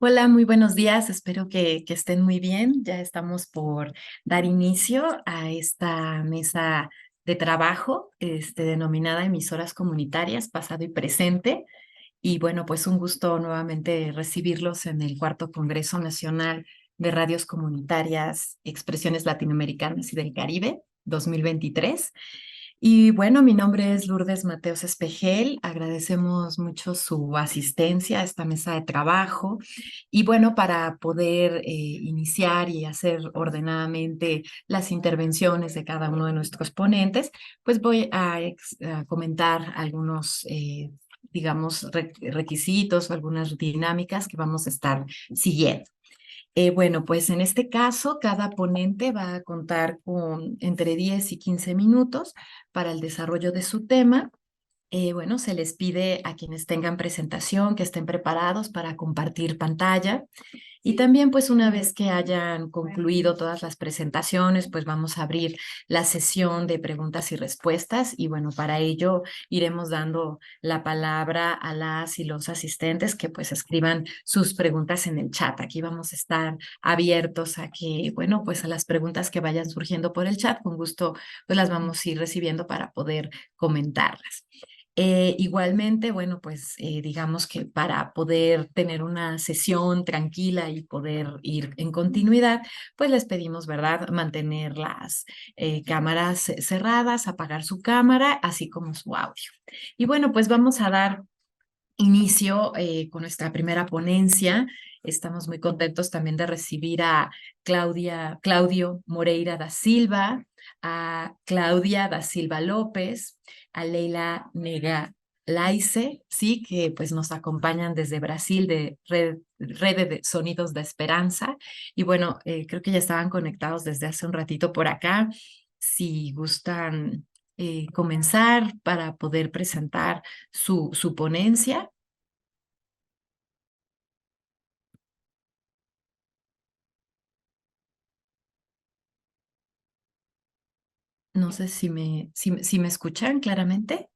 Hola, muy buenos días. Espero que estén muy bien. Ya estamos por dar inicio a esta mesa de trabajo, denominada Emisoras Comunitarias, pasado y presente. Y bueno, pues un gusto nuevamente recibirlos en el cuarto Congreso Nacional de Radios Comunitarias, Expresiones Latinoamericanas y del Caribe 2023. Y bueno, mi nombre es Lourdes Mateos Espejel. Agradecemos mucho su asistencia a esta mesa de trabajo. Y bueno, para poder iniciar y hacer ordenadamente las intervenciones de cada uno de nuestros ponentes, pues voy a comentar algunos, digamos, requisitos o algunas dinámicas que vamos a estar siguiendo. Bueno, pues en este caso, cada ponente va a contar con entre 10 y 15 minutos para el desarrollo de su tema. Bueno, se les pide a quienes tengan presentación que estén preparados para compartir pantalla. Y también, pues una vez que hayan concluido todas las presentaciones, pues vamos a abrir la sesión de preguntas y respuestas. Y bueno, para ello iremos dando la palabra a las y los asistentes que pues escriban sus preguntas en el chat. Aquí vamos a estar abiertos a que, bueno, pues a las preguntas que vayan surgiendo por el chat, con gusto pues las vamos a ir recibiendo para poder comentarlas. Igualmente, bueno, pues digamos que para poder tener una sesión tranquila y poder ir en continuidad, pues les pedimos, ¿verdad?, mantener las cámaras cerradas, apagar su cámara, así como su audio. Y bueno, pues vamos a dar inicio con nuestra primera ponencia. Estamos muy contentos también de recibir a Claudio Moreira da Silva, a Claudia da Silva López, a Leila Nega Laice, sí, que pues nos acompañan desde Brasil de Red de Sonidos de Esperanza. Y bueno, creo que ya estaban conectados desde hace un ratito por acá. Si gustan comenzar para poder presentar su ponencia. No sé si me escuchan claramente.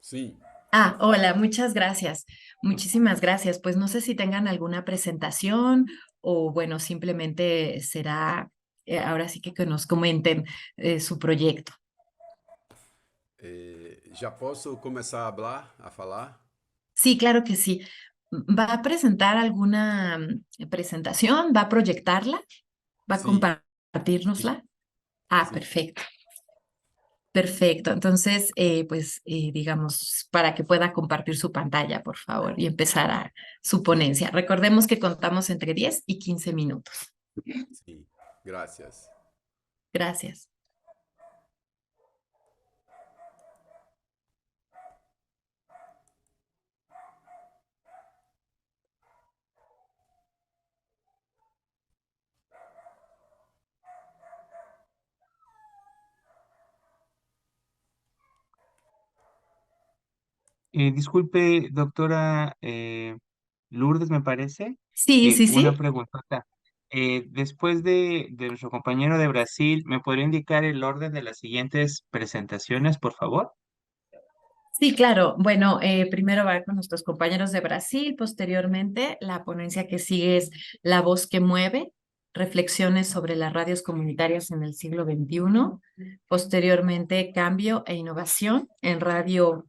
Sim, Hola, muchas gracias. Muchísimas gracias. Pues no sé si tengan alguna presentación o bueno, simplemente será ahora sí que nos comenten su proyecto. já posso começar a falar? Sí, claro que sí. ¿Va a presentar alguna presentación? ¿Va a proyectarla? ¿Va a Sim, sim, compartirnosla? sim, Perfecto. Perfecto. Entonces, pues, digamos, para que pueda compartir su pantalla, por favor, y empezar su sim, ponencia. Recordemos que contamos entre 10 y 15 minutos. sim. Graças. Gracias. Disculpe, doctora Lourdes, me parece Sí, que sí, una sí. preguntota. Después de nuestro compañero de Brasil, ¿me podría indicar el orden de las siguientes presentaciones, por favor? Sí, claro. Bueno, primero va con nuestros compañeros de Brasil, posteriormente la ponencia que sigue es La voz que mueve, reflexiones sobre las radios comunitarias en el siglo XXI, posteriormente Cambio e innovación en Radio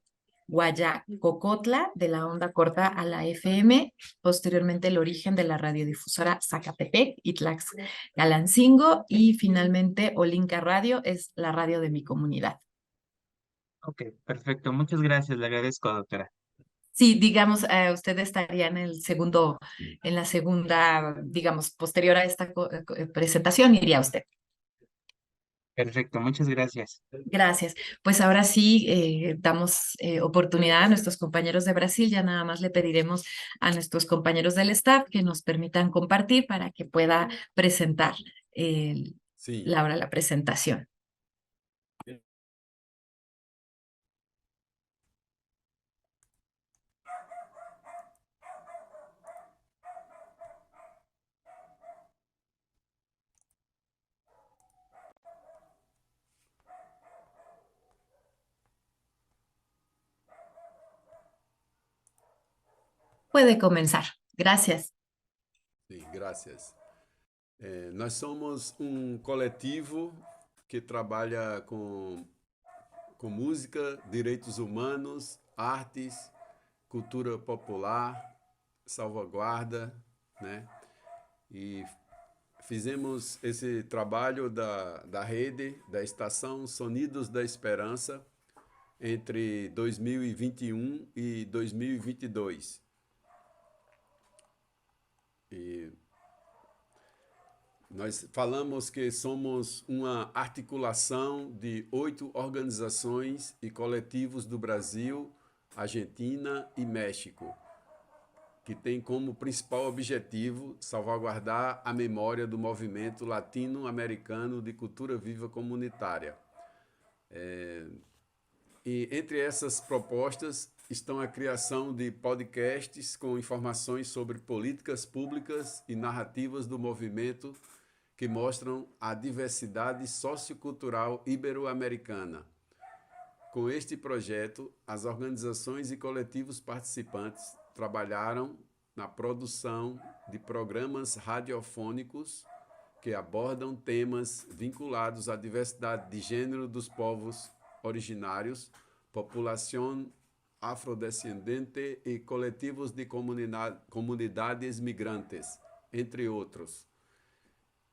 Guayacocotla, de la onda corta a la FM, posteriormente el origen de la radiodifusora Zacatepec y Tlaxcalancingo y finalmente Olinca Radio es la radio de mi comunidad. Ok, perfecto. Muchas gracias, le agradezco, doctora. Sí, digamos, usted estaría en el segundo, en la segunda, digamos, posterior a esta presentación, iría usted. Perfecto, muchas gracias. Gracias. Pues ahora sí, damos oportunidad a nuestros compañeros de Brasil. Ya nada más le pediremos a nuestros compañeros del staff que nos permitan compartir para que pueda presentar eh, Sim. la presentación. puede comenzar. Gracias. Sim, graças. Nós somos um coletivo que trabalha com música, direitos humanos, artes, cultura popular, salvaguarda, né? E fizemos esse trabalho da rede, da estação Sonidos da Esperança, entre 2021 e 2022. E nós falamos que somos uma articulação de 8 organizações e coletivos do Brasil, Argentina e México, que tem como principal objetivo salvaguardar a memória do movimento latino-americano de cultura viva comunitária. E entre essas propostas estão a criação de podcasts com informações sobre políticas públicas e narrativas do movimento que mostram a diversidade sociocultural ibero-americana. Com este projeto, as organizações e coletivos participantes trabalharam na produção de programas radiofônicos que abordam temas vinculados à diversidade de gênero dos povos originários, população afrodescendente e coletivos de comunidades migrantes, entre outros.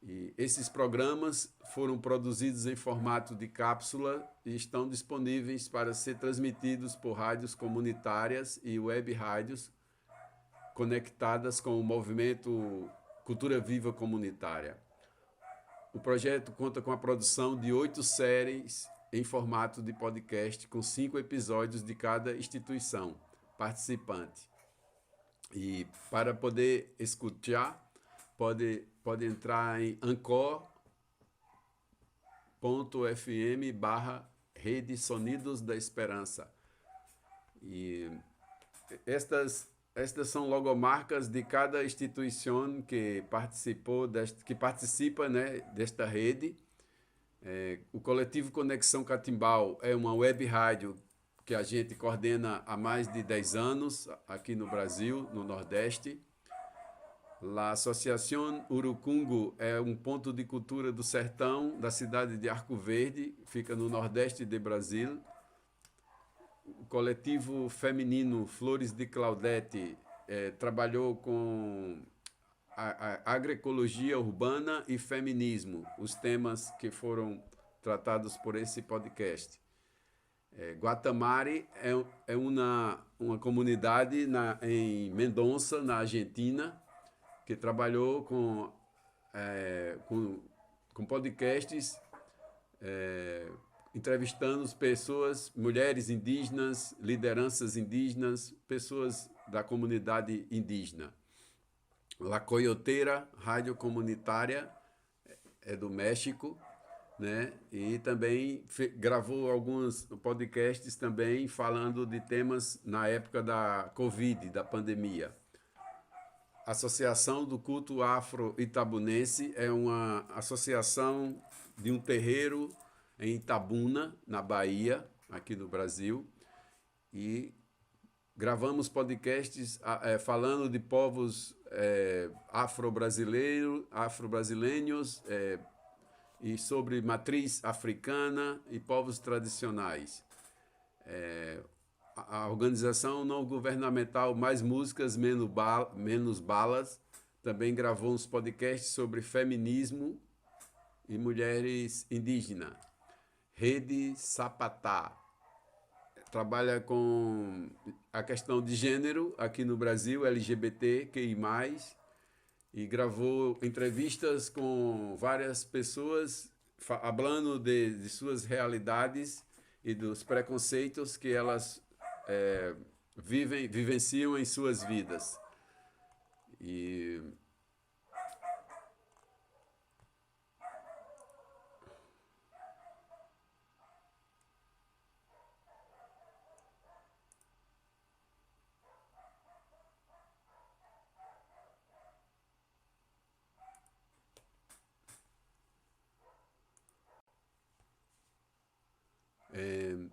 E esses programas foram produzidos em formato de cápsula e estão disponíveis para ser transmitidos por rádios comunitárias e web rádios conectadas com o movimento Cultura Viva Comunitária. O projeto conta com a produção de 8 séries em formato de podcast, com 5 episódios de cada instituição participante. E para poder escutar, pode entrar em anchor.fm/Rede Sonidos da Esperança. E estas são logomarcas de cada instituição que participa, né, desta rede. O coletivo Conexão Catimbau é uma web rádio que a gente coordena há mais de 10 anos aqui no Brasil, no Nordeste. A Associação Urucungu é um ponto de cultura do sertão da cidade de Arco Verde, fica no Nordeste do Brasil. O coletivo feminino Flores de Claudete trabalhou com a agroecologia urbana e feminismo, os temas que foram tratados por esse podcast. Guatamari é uma comunidade em Mendonça, na Argentina, que trabalhou com podcasts, entrevistando pessoas, mulheres indígenas, lideranças indígenas, pessoas da comunidade indígena. La Coyoteira, rádio comunitária, é do México, né? E também gravou alguns podcasts também falando de temas na época da Covid, da pandemia. A Associação do Culto Afro-Itabunense é uma associação de um terreiro em Itabuna, na Bahia, aqui no Brasil, e gravamos podcasts falando de povos afro-brasileiros e sobre matriz africana e povos tradicionais. A organização não governamental Mais Músicas, Menos Balas também gravou uns podcasts sobre feminismo e mulheres indígenas. Rede Sapatá trabalha com a questão de gênero aqui no Brasil, LGBTQI+, e gravou entrevistas com várias pessoas falando de suas realidades e dos preconceitos que elas vivenciam em suas vidas. E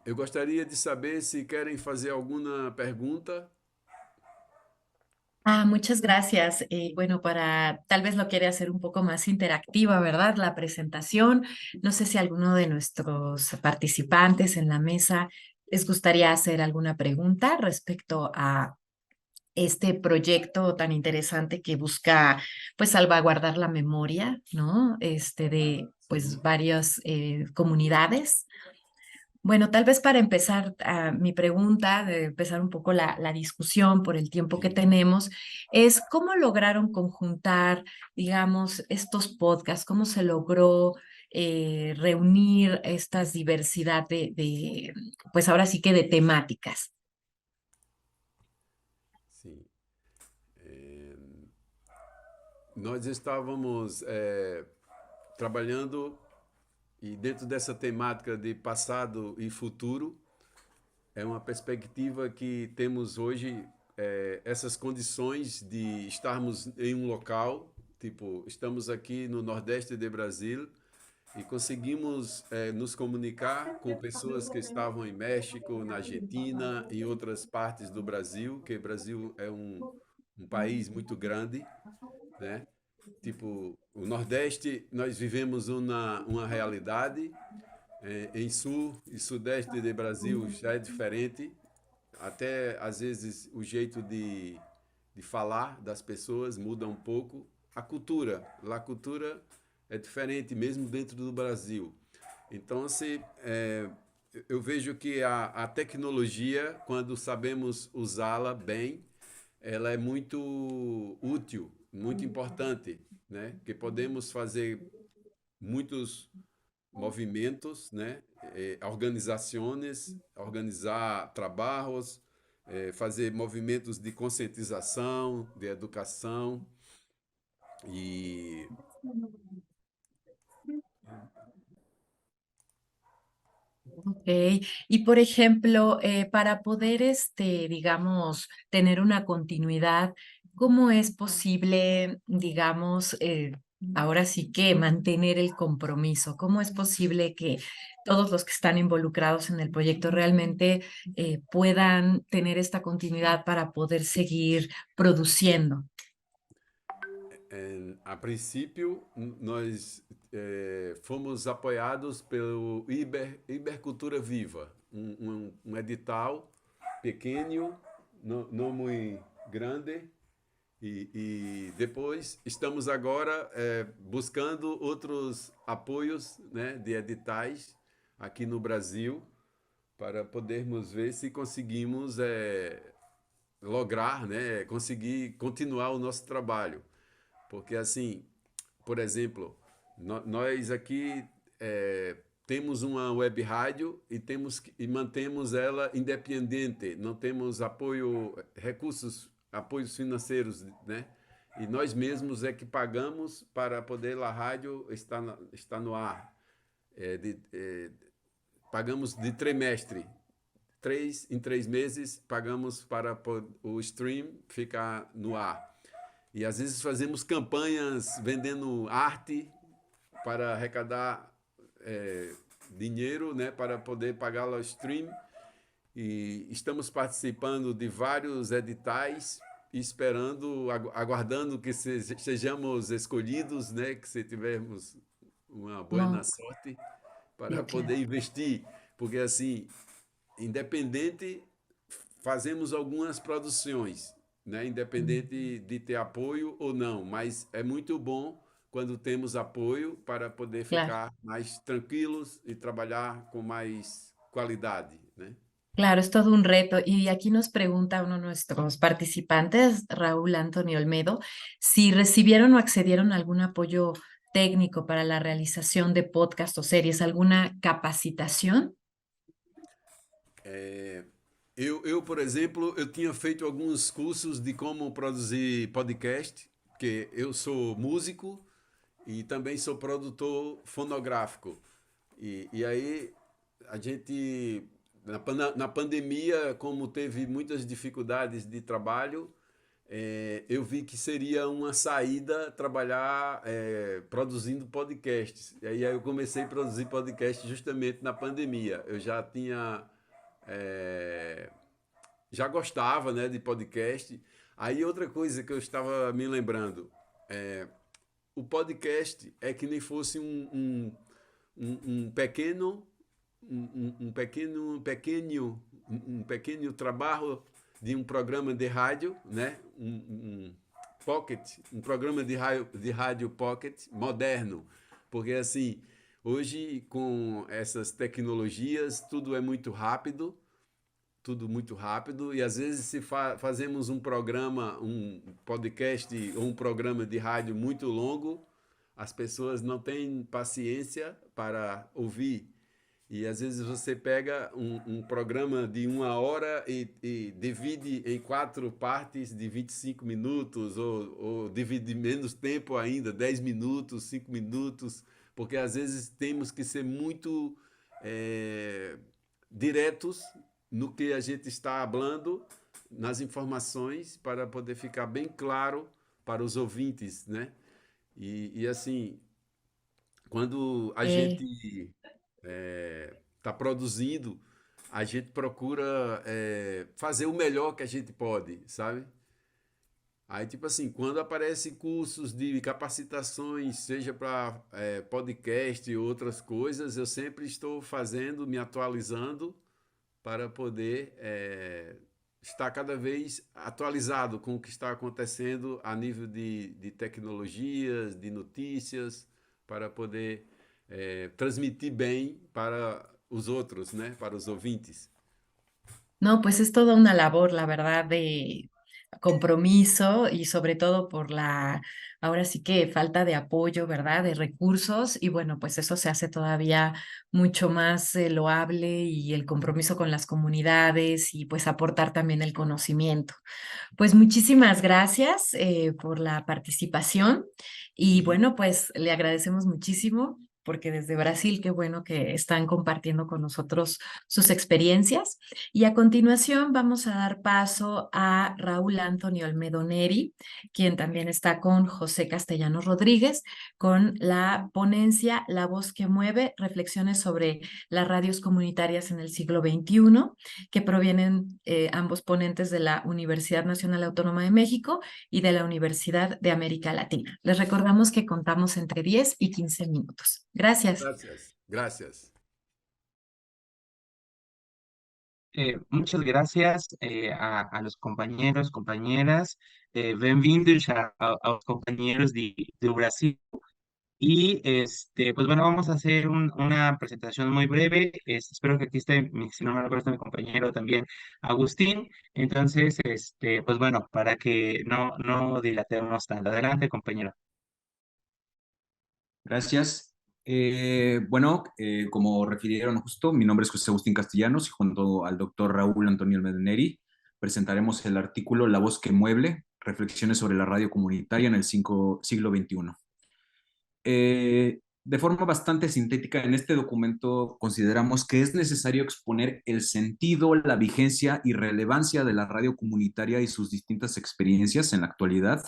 eu gostaria de saber se querem fazer alguma pergunta. Muchas gracias. Bueno, para tal vez lo quiere hacer un poco más interactiva, ¿verdad? La presentación. No sé si alguno de nuestros participantes en la mesa les gustaría hacer alguna pregunta respecto a este proyecto tan interesante que busca, pues, salvaguardar la memoria, ¿no? De, pues, varias comunidades. Bueno, tal vez para empezar mi pregunta, de empezar un poco la discusión por el tiempo que tenemos, es cómo lograron conjuntar, digamos, estos podcasts, cómo se logró reunir estas diversidad pues ahora sí que de temáticas. Sim. Nós estávamos trabalhando e dentro dessa temática de passado e futuro, é uma perspectiva que temos hoje essas condições de estarmos em um local, tipo, estamos aqui no Nordeste do Brasil e conseguimos nos comunicar com pessoas que estavam em México, na Argentina, em outras partes do Brasil, que o Brasil é um país muito grande, né? Tipo, o Nordeste, nós vivemos uma realidade, em Sul e Sudeste do Brasil já é diferente, até às vezes o jeito de falar das pessoas muda um pouco. A cultura é diferente mesmo dentro do Brasil. Então, assim, eu vejo que a tecnologia, quando sabemos usá-la bem, ela é muito útil, muito importante, né? Que podemos fazer muitos movimentos, né? Organizações, organizar trabalhos, fazer movimentos de conscientização, de educação e Ok, y por ejemplo, para poder, digamos, tener una continuidad, ¿cómo es posible, digamos, ahora sí que mantener el compromiso? ¿Cómo es posible que todos los que están involucrados en el proyecto realmente puedan tener esta continuidad para poder seguir produciendo? a princípio nós fomos apoiados pelo Ibercultura Viva, um edital pequeno, não muito grande. E depois estamos agora buscando outros apoios, né, de editais aqui no Brasil para podermos ver se conseguimos lograr, né, conseguir continuar o nosso trabalho. Porque assim, por exemplo, nós aqui temos uma web rádio e e mantemos ela independente, não temos apoios financeiros, né? E nós mesmos é que pagamos para poder a rádio estar no ar. Pagamos de trimestre. Em 3 meses, pagamos para o stream ficar no ar. E às vezes fazemos campanhas vendendo arte para arrecadar dinheiro, né, para poder pagar o stream. E estamos participando de vários editais, esperando, aguardando que sejamos escolhidos, né, que se tivermos uma boa No, sorte para sí, poder claro. investir. Porque assim, independente, fazemos algumas produções, né? Independente de ter apoio ou não, mas é muito bom quando temos apoio para poder Claro. ficar mais tranquilos e trabalhar com mais qualidade, né? Claro, es todo un reto. Y aquí nos pregunta uno de nuestros participantes, Raúl Antonio Olmedo, si recibieron o accedieron a algún apoyo técnico para la realización de podcast o series, alguna capacitación. Por exemplo, eu tinha feito alguns cursos de como produzir podcast, porque eu sou músico e também sou produtor fonográfico. E aí a gente, na pandemia, como teve muitas dificuldades de trabalho, eu vi que seria uma saída trabalhar produzindo podcasts. E aí eu comecei a produzir podcast justamente na pandemia. Eu já tinha já gostava, né, de podcast. Aí outra coisa que eu estava me lembrando, é, o podcast é que nem fosse um pequeno, um pequeno trabalho de um programa de rádio, né? Pocket, um programa de rádio pocket moderno, porque assim, hoje com essas tecnologias tudo muito rápido, e às vezes se fazemos um programa, um podcast ou um programa de rádio muito longo, as pessoas não têm paciência para ouvir. E às vezes você pega um programa de 1 hora e divide em 4 partes de 25 minutos, ou divide menos tempo ainda, 10 minutos, 5 minutos, porque às vezes temos que ser muito é, diretos no que a gente está falando, nas informações, para poder ficar bem claro para os ouvintes, né? E assim, quando a Eh, gente está produzindo, a gente procura fazer o melhor que a gente pode, sabe? Aí, tipo assim, quando aparecem cursos de capacitações, seja para podcast e outras coisas, eu sempre estou fazendo, me atualizando para poder estar cada vez atualizado com o que está acontecendo a nível de tecnologias, de notícias, para poder transmitir bem para os outros, né? Para os ouvintes. No, pues es toda una labor, la verdad, de compromiso y sobre todo por ahora sí que falta de apoyo, ¿verdad? De recursos y bueno, pues eso se hace todavía mucho más loable y el compromiso con las comunidades y pues aportar también el conocimiento. Pues muchísimas gracias por la participación y Uhum. bueno, pues le agradecemos muchísimo porque desde Brasil, qué bueno que están compartiendo con nosotros sus experiencias. Y a continuación vamos a dar paso a Raúl Antonio Olmedo Neri, quien también está con José Castellanos Rodríguez, con la ponencia La voz que mueve, reflexiones sobre las radios comunitarias en el siglo XXI, que provienen ambos ponentes de la Universidad Nacional Autónoma de México y de la Universidad de América Latina. Les recordamos que contamos entre 10 y 15 minutos. Gracias. Graças, graças. Muchas gracias a los compañeros, compañeras. Bem-vindos a los compañeros de Brasil. Y pues bueno, vamos a hacer una presentación muy breve. Espero que aquí esté, si no me recuerdo, mi compañero también, Agustín. Entonces, pues bueno, para que no dilatemos tanto. Adelante, compañero. Gracias. Como refirieron justo, mi nombre es José Agustín Castellanos y junto al doctor Raúl Antonio Medneri presentaremos el artículo La voz que mueve, reflexiones sobre la radio comunitaria en el siglo XXI. De forma bastante sintética, en este documento consideramos que es necesario exponer el sentido, la vigencia y relevancia de la radio comunitaria y sus distintas experiencias en la actualidad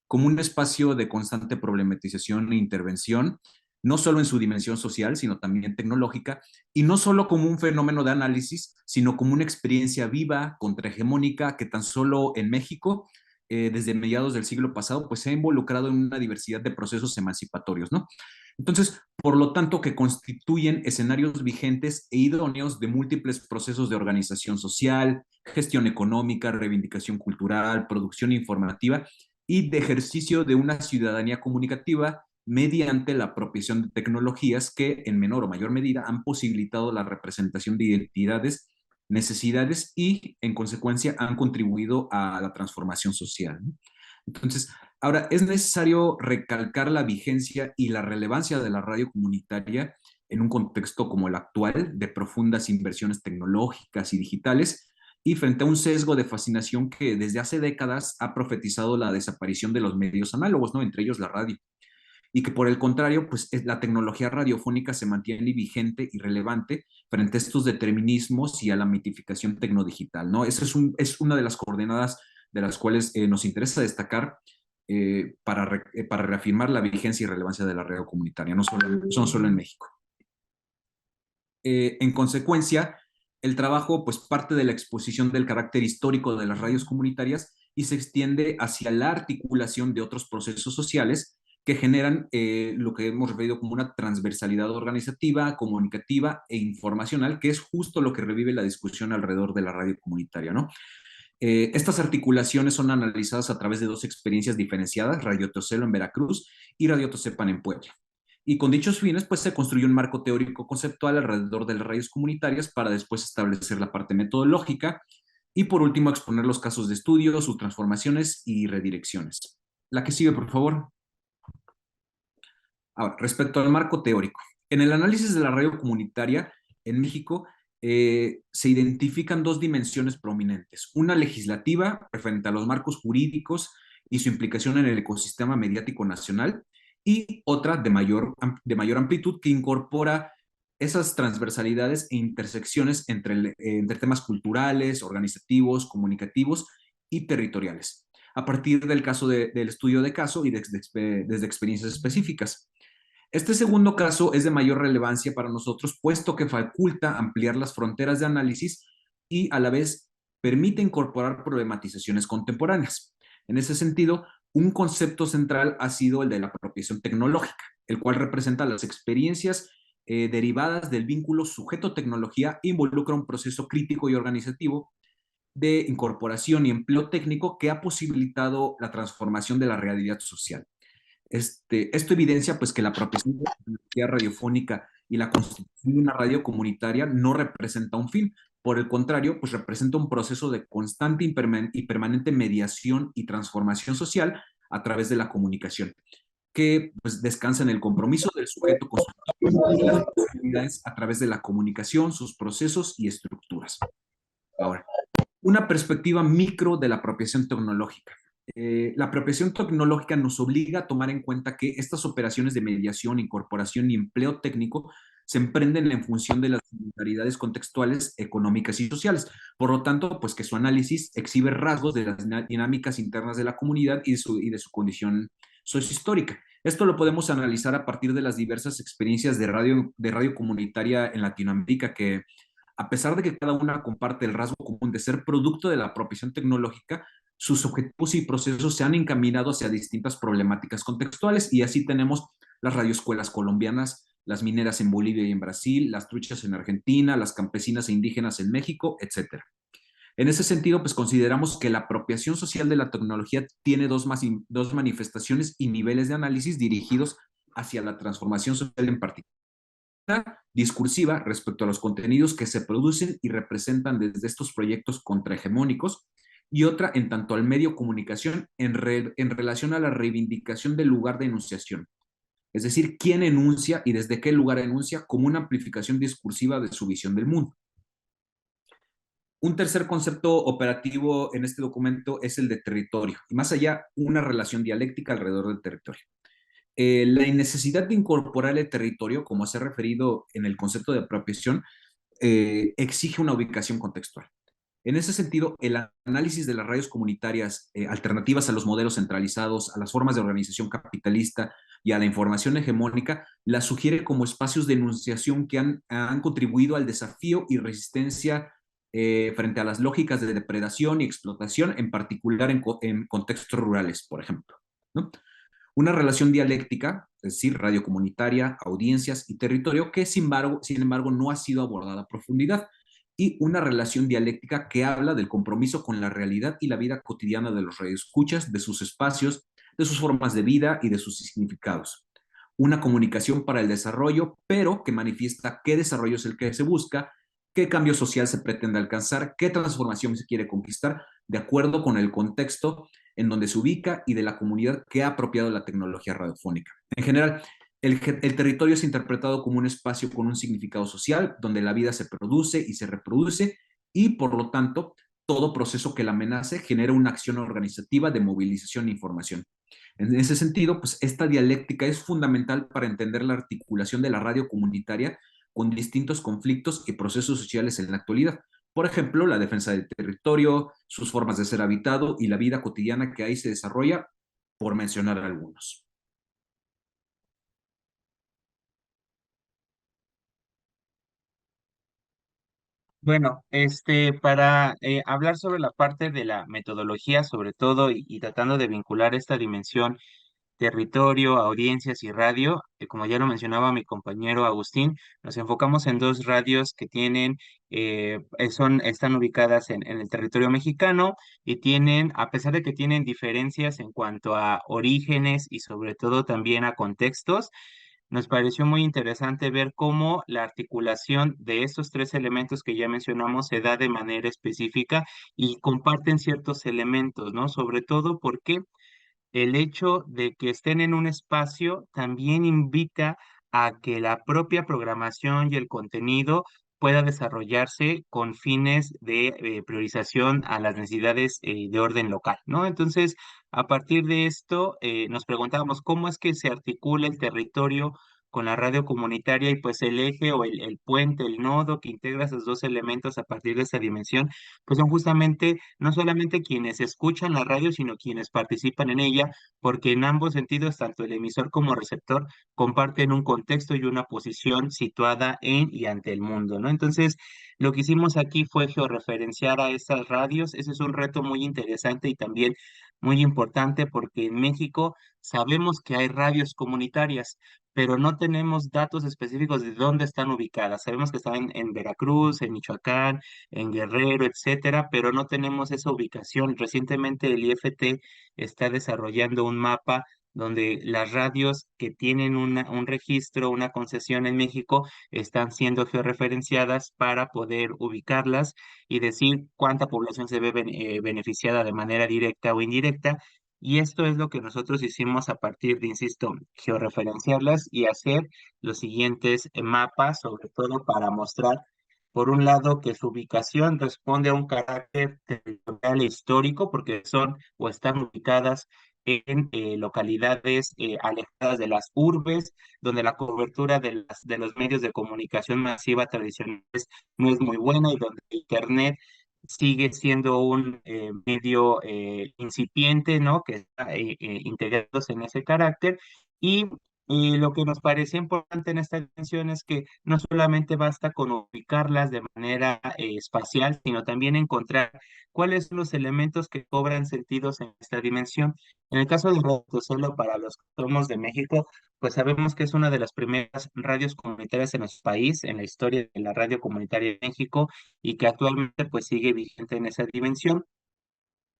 como un espacio de constante problematización e intervención, no solo en su dimensión social, sino también tecnológica, y no solo como un fenómeno de análisis, sino como una experiencia viva, contrahegemónica, que tan solo en México, desde mediados del siglo pasado, pues se ha involucrado en una diversidad de procesos emancipatorios, ¿no? Entonces, por lo tanto, que constituyen escenarios vigentes e idóneos de múltiples procesos de organización social, gestión económica, reivindicación cultural, producción informativa y de ejercicio de una ciudadanía comunicativa mediante la apropiación de tecnologías que en menor o mayor medida han posibilitado la representación de identidades, necesidades y en consecuencia han contribuido a la transformación social, ¿no? Entonces, ahora es necesario recalcar la vigencia y la relevancia de la radio comunitaria en un contexto como el actual de profundas inversiones tecnológicas y digitales, y frente a un sesgo de fascinación que desde hace décadas ha profetizado la desaparición de los medios análogos, ¿no? Entre ellos la radio. Y que por el contrario, pues la tecnología radiofónica se mantiene vigente y relevante frente a estos determinismos y a la mitificación tecnodigital, ¿no? Esa es una de las coordenadas de las cuales nos interesa destacar para reafirmar la vigencia y relevancia de la radio comunitaria, no solo en México. En consecuencia, el trabajo pues parte de la exposición del carácter histórico de las radios comunitarias y se extiende hacia la articulación de otros procesos sociales que generan lo que hemos referido como una transversalidad organizativa, comunicativa e informacional, que es justo lo que revive la discusión alrededor de la radio comunitaria, ¿no? Estas articulaciones son analizadas a través de dos experiencias diferenciadas, Radio Tocelo en Veracruz y Radio Tocepan en Puebla. Y con dichos fines, pues se construyó un marco teórico conceptual alrededor de las radios comunitarias para después establecer la parte metodológica y por último exponer los casos de estudio, sus transformaciones y redirecciones. La que sigue, por favor. Ahora, respecto al marco teórico. En el análisis de la radio comunitaria en México se identifican dos dimensiones prominentes. Una legislativa, referente a los marcos jurídicos y su implicación en el ecosistema mediático nacional, y otra de mayor amplitud que incorpora esas transversalidades e intersecciones entre temas culturales, organizativos, comunicativos y territoriales, a partir del del estudio de caso y desde experiencias específicas. Este segundo caso es de mayor relevancia para nosotros, puesto que faculta ampliar las fronteras de análisis y a la vez permite incorporar problematizaciones contemporáneas. En ese sentido, un concepto central ha sido el de la apropiación tecnológica, el cual representa las experiencias derivadas del vínculo sujeto-tecnología e involucra un proceso crítico y organizativo de incorporación y empleo técnico que ha posibilitado la transformación de la realidad social. Esto evidencia pues que la apropiación de la tecnología radiofónica y la constitución de una radio comunitaria no representa un fin, por el contrario, pues representa un proceso de constante y permanente mediación y transformación social a través de la comunicación, que pues descansa en el compromiso del sujeto con sus posibilidades a través de la comunicación, sus procesos y estructuras. Ahora, una perspectiva micro de la apropiación tecnológica. La apropiación tecnológica nos obliga a tomar en cuenta que estas operaciones de mediación, incorporación y empleo técnico se emprenden en función de las singularidades contextuales, económicas y sociales. Por lo tanto, pues que su análisis exhibe rasgos de las dinámicas internas de la comunidad y de su condición sociohistórica. Esto lo podemos analizar a partir de las diversas experiencias de radio comunitaria en Latinoamérica que, a pesar de que cada una comparte el rasgo común de ser producto de la apropiación tecnológica, sus objetivos y procesos se han encaminado hacia distintas problemáticas contextuales y así tenemos las radioescuelas colombianas, las mineras en Bolivia y en Brasil, las truchas en Argentina, las campesinas e indígenas en México, etcétera. En ese sentido, pues consideramos que la apropiación social de la tecnología tiene dos manifestaciones y niveles de análisis dirigidos hacia la transformación social en particular discursiva respecto a los contenidos que se producen y representan desde estos proyectos contrahegemónicos, y otra en tanto al medio comunicación en relación a la reivindicación del lugar de enunciación, es decir, quién enuncia y desde qué lugar enuncia como una amplificación discursiva de su visión del mundo. Un tercer concepto operativo en este documento es el de territorio, y más allá, una relación dialéctica alrededor del territorio. La necesidad de incorporar el territorio, como se ha referido en el concepto de apropiación, exige una ubicación contextual. En ese sentido, el análisis de las radios comunitarias alternativas a los modelos centralizados, a las formas de organización capitalista y a la información hegemónica, las sugiere como espacios de enunciación que han contribuido al desafío y resistencia frente a las lógicas de depredación y explotación, en particular en contextos rurales, por ejemplo, ¿no? Una relación dialéctica, es decir, radio comunitaria, audiencias y territorio, que sin embargo no ha sido abordada a profundidad, y una relación dialéctica que habla del compromiso con la realidad y la vida cotidiana de los radioescuchas, de sus espacios, de sus formas de vida y de sus significados. Una comunicación para el desarrollo, pero que manifiesta qué desarrollo es el que se busca, qué cambio social se pretende alcanzar, qué transformación se quiere conquistar, de acuerdo con el contexto en donde se ubica y de la comunidad que ha apropiado la tecnología radiofónica. En general, el territorio es interpretado como un espacio con un significado social, donde la vida se produce y se reproduce, y por lo tanto, todo proceso que la amenace genera una acción organizativa de movilización e información. En ese sentido, pues esta dialéctica es fundamental para entender la articulación de la radio comunitaria con distintos conflictos y procesos sociales en la actualidad. Por ejemplo, la defensa del territorio, sus formas de ser habitado y la vida cotidiana que ahí se desarrolla, por mencionar algunos. Bueno, para hablar sobre la parte de la metodología, sobre todo, y tratando de vincular esta dimensión territorio, audiencias y radio, como ya lo mencionaba mi compañero Agustín, nos enfocamos en dos radios que tienen, están ubicadas en el territorio mexicano y tienen, a pesar de que tienen diferencias en cuanto a orígenes y sobre todo también a contextos, nos pareció muy interesante ver cómo la articulación de estos tres elementos que ya mencionamos se da de manera específica y comparten ciertos elementos, ¿no? Sobre todo porque el hecho de que estén en un espacio también invita a que la propia programación y el contenido pueda desarrollarse con fines de priorización a las necesidades de orden local, ¿no? Entonces, a partir de esto, nos preguntábamos cómo es que se articula el territorio con la radio comunitaria y pues el eje o el puente, el nodo que integra esos dos elementos a partir de esa dimensión pues son justamente no solamente quienes escuchan la radio, sino quienes participan en ella, porque en ambos sentidos, tanto el emisor como receptor comparten un contexto y una posición situada en y ante el mundo, ¿no? Entonces, lo que hicimos aquí fue georreferenciar a estas radios. Ese es un reto muy interesante y también muy importante porque en México sabemos que hay radios comunitarias, pero no tenemos datos específicos de dónde están ubicadas. Sabemos que están en Veracruz, en Michoacán, en Guerrero, etcétera, pero no tenemos esa ubicación. Recientemente el IFT está desarrollando un mapa donde las radios que tienen un registro, una concesión en México, están siendo georreferenciadas para poder ubicarlas y decir cuánta población se ve beneficiada de manera directa o indirecta. Y esto es lo que nosotros hicimos a partir de, insisto, georreferenciarlas y hacer los siguientes mapas, sobre todo para mostrar por un lado, que su ubicación responde a un carácter territorial e histórico, porque son o están ubicadas en localidades alejadas de las urbes, donde la cobertura de los medios de comunicación masiva tradicionales no es muy buena y donde Internet sigue siendo un medio incipiente, ¿no? Que está integrándose en ese carácter. Y lo que nos parecía importante en esta dimensión es que no solamente basta con ubicarlas de manera espacial, sino también encontrar cuáles son los elementos que cobran sentidos en esta dimensión. En el caso de Radio Solo, para los que somos de México, pues sabemos que es una de las primeras radios comunitarias en nuestro país, en la historia de la radio comunitaria de México, y que actualmente pues sigue vigente en esa dimensión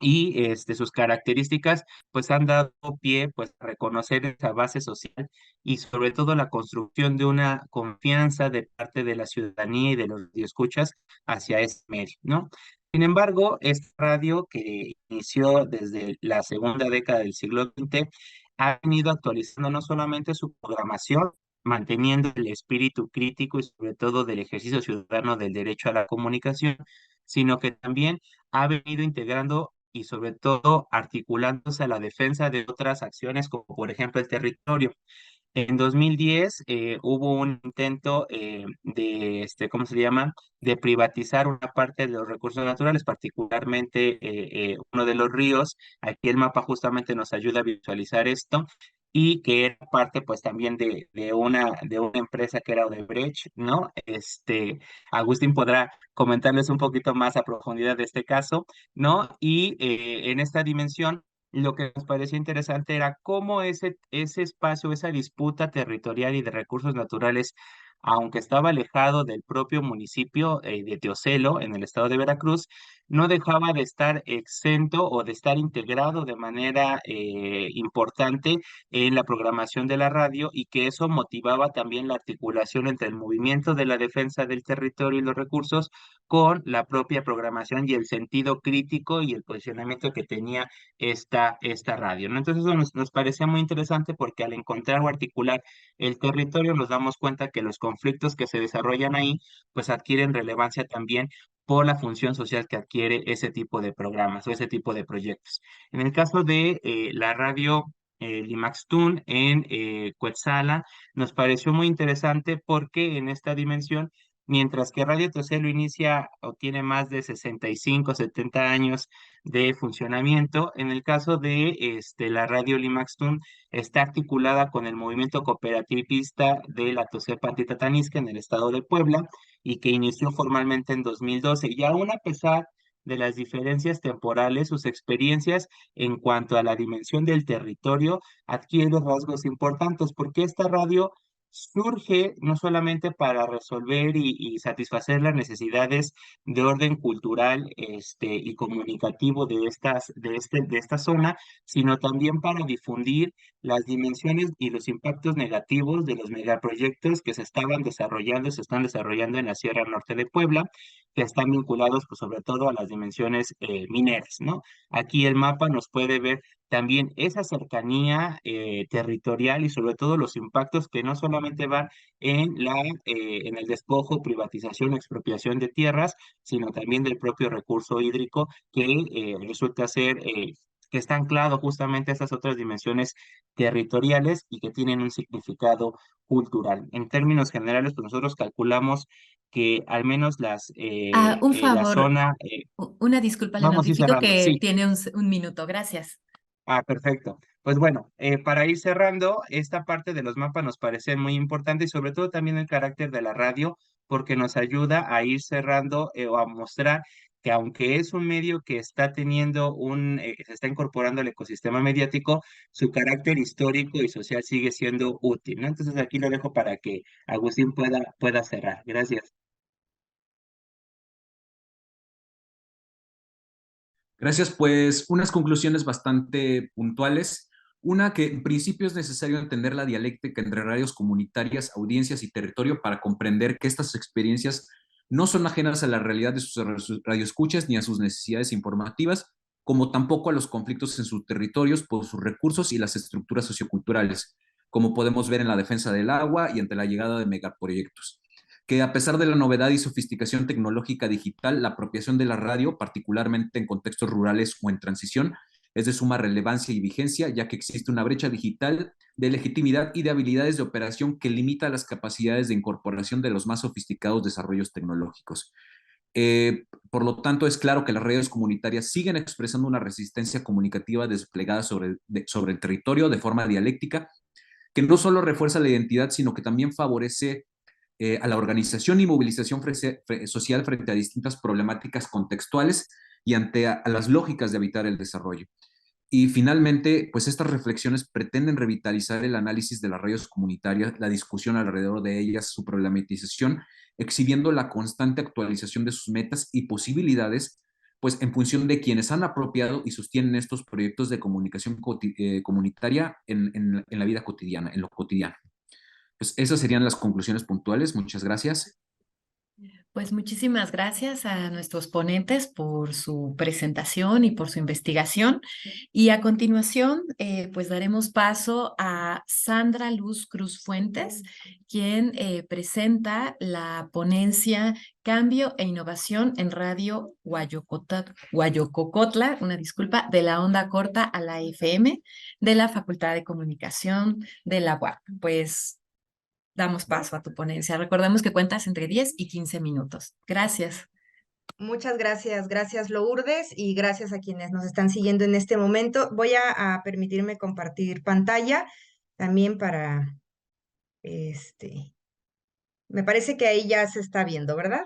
y sus características pues han dado pie pues a reconocer esa base social y sobre todo la construcción de una confianza de parte de la ciudadanía y de los escuchas hacia este medio, ¿no? Sin embargo, esta radio que inició desde la segunda década del siglo XX ha venido actualizando no solamente su programación, manteniendo el espíritu crítico y sobre todo del ejercicio ciudadano del derecho a la comunicación, sino que también ha venido integrando y sobre todo articulándose a la defensa de otras acciones como por ejemplo el territorio. En 2010 hubo un intento de, ¿cómo se llama?, de privatizar una parte de los recursos naturales, particularmente uno de los ríos. Aquí el mapa justamente nos ayuda a visualizar esto y que era parte pues también de una empresa que era Odebrecht, ¿no? Agustín podrá comentarles un poquito más a profundidad de este caso, ¿no? Y en esta dimensión lo que nos pareció interesante era cómo ese espacio, esa disputa territorial y de recursos naturales, aunque estaba alejado del propio municipio de Teocelo, en el estado de Veracruz, no dejaba de estar exento o de estar integrado de manera importante en la programación de la radio y que eso motivaba también la articulación entre el movimiento de la defensa del territorio y los recursos con la propia programación y el sentido crítico y el posicionamiento que tenía esta radio, ¿no? Entonces eso nos parecía muy interesante porque al encontrar o articular el territorio nos damos cuenta que los conflictos que se desarrollan ahí pues adquieren relevancia también por la función social que adquiere ese tipo de programas o ese tipo de proyectos. En el caso de la radio Limaxtun en Cuetzala, nos pareció muy interesante porque en esta dimensión mientras que Radio Tocelo inicia o tiene más de 65, 70 años de funcionamiento. En el caso de la Radio Limaxtum, está articulada con el movimiento cooperativista de la Tocepa Antitatanisca en el estado de Puebla y que inició formalmente en 2012. Y aún a pesar de las diferencias temporales, sus experiencias en cuanto a la dimensión del territorio adquiere rasgos importantes, porque esta radio surge no solamente para resolver y satisfacer las necesidades de orden cultural y comunicativo de esta zona, sino también para difundir las dimensiones y los impactos negativos de los megaproyectos que se estaban desarrollando, se están desarrollando en la Sierra Norte de Puebla, que están vinculados pues, sobre todo a las dimensiones mineras, ¿no? Aquí el mapa nos puede ver también esa cercanía territorial y sobre todo los impactos que no solamente van en el despojo, privatización, expropiación de tierras, sino también del propio recurso hídrico que resulta ser que está anclado justamente a esas otras dimensiones territoriales y que tienen un significado cultural. En términos generales, pues nosotros calculamos que al menos Un la favor, zona, una disculpa, le vamos a ir notifico cerrando, que sí. tiene un minuto. Gracias. Ah, perfecto. Pues bueno, para ir cerrando, esta parte de los mapas nos parece muy importante y sobre todo también el carácter de la radio, porque nos ayuda a ir cerrando o a mostrar que aunque es un medio que está teniendo se está incorporando al ecosistema mediático, su carácter histórico y social sigue siendo útil, ¿no? Entonces aquí lo dejo para que Agustín pueda cerrar. Gracias. Gracias, pues unas conclusiones bastante puntuales. Una, que en principio es necesario entender la dialéctica entre radios comunitarias, audiencias y territorio para comprender que estas experiencias no son ajenas a la realidad de sus radioescuchas ni a sus necesidades informativas, como tampoco a los conflictos en sus territorios por sus recursos y las estructuras socioculturales, como podemos ver en la defensa del agua y ante la llegada de megaproyectos, que a pesar de la novedad y sofisticación tecnológica digital, la apropiación de la radio, particularmente en contextos rurales o en transición, es de suma relevancia y vigencia, ya que existe una brecha digital de legitimidad y de habilidades de operación que limita las capacidades de incorporación de los más sofisticados desarrollos tecnológicos. Por lo tanto, es claro que las redes comunitarias siguen expresando una resistencia comunicativa desplegada sobre el territorio de forma dialéctica, que no solo refuerza la identidad, sino que también favorece a la organización y movilización social frente a distintas problemáticas contextuales y ante a las lógicas de habitar el desarrollo. Y finalmente, pues estas reflexiones pretenden revitalizar el análisis de las redes comunitarias, la discusión alrededor de ellas, su problematización, exhibiendo la constante actualización de sus metas y posibilidades, pues en función de quienes han apropiado y sostienen estos proyectos de comunicación comunitaria en la vida cotidiana, en lo cotidiano. Pues esas serían las conclusiones puntuales. Muchas gracias. Pues muchísimas gracias a nuestros ponentes por su presentación y por su investigación. Y a continuación, pues daremos paso a Sandra Luz Cruz Fuentes, quien presenta la ponencia Cambio e Innovación en Radio Guayococotla, una disculpa, de la onda corta a la FM de la Facultad de Comunicación de la UAP. Pues damos paso a tu ponencia. Recordemos que cuentas entre 10 y 15 minutos. Gracias. Muchas gracias, gracias Lourdes y gracias a quienes nos están siguiendo en este momento. Voy a permitirme compartir pantalla también para, me parece que ahí ya se está viendo, ¿verdad?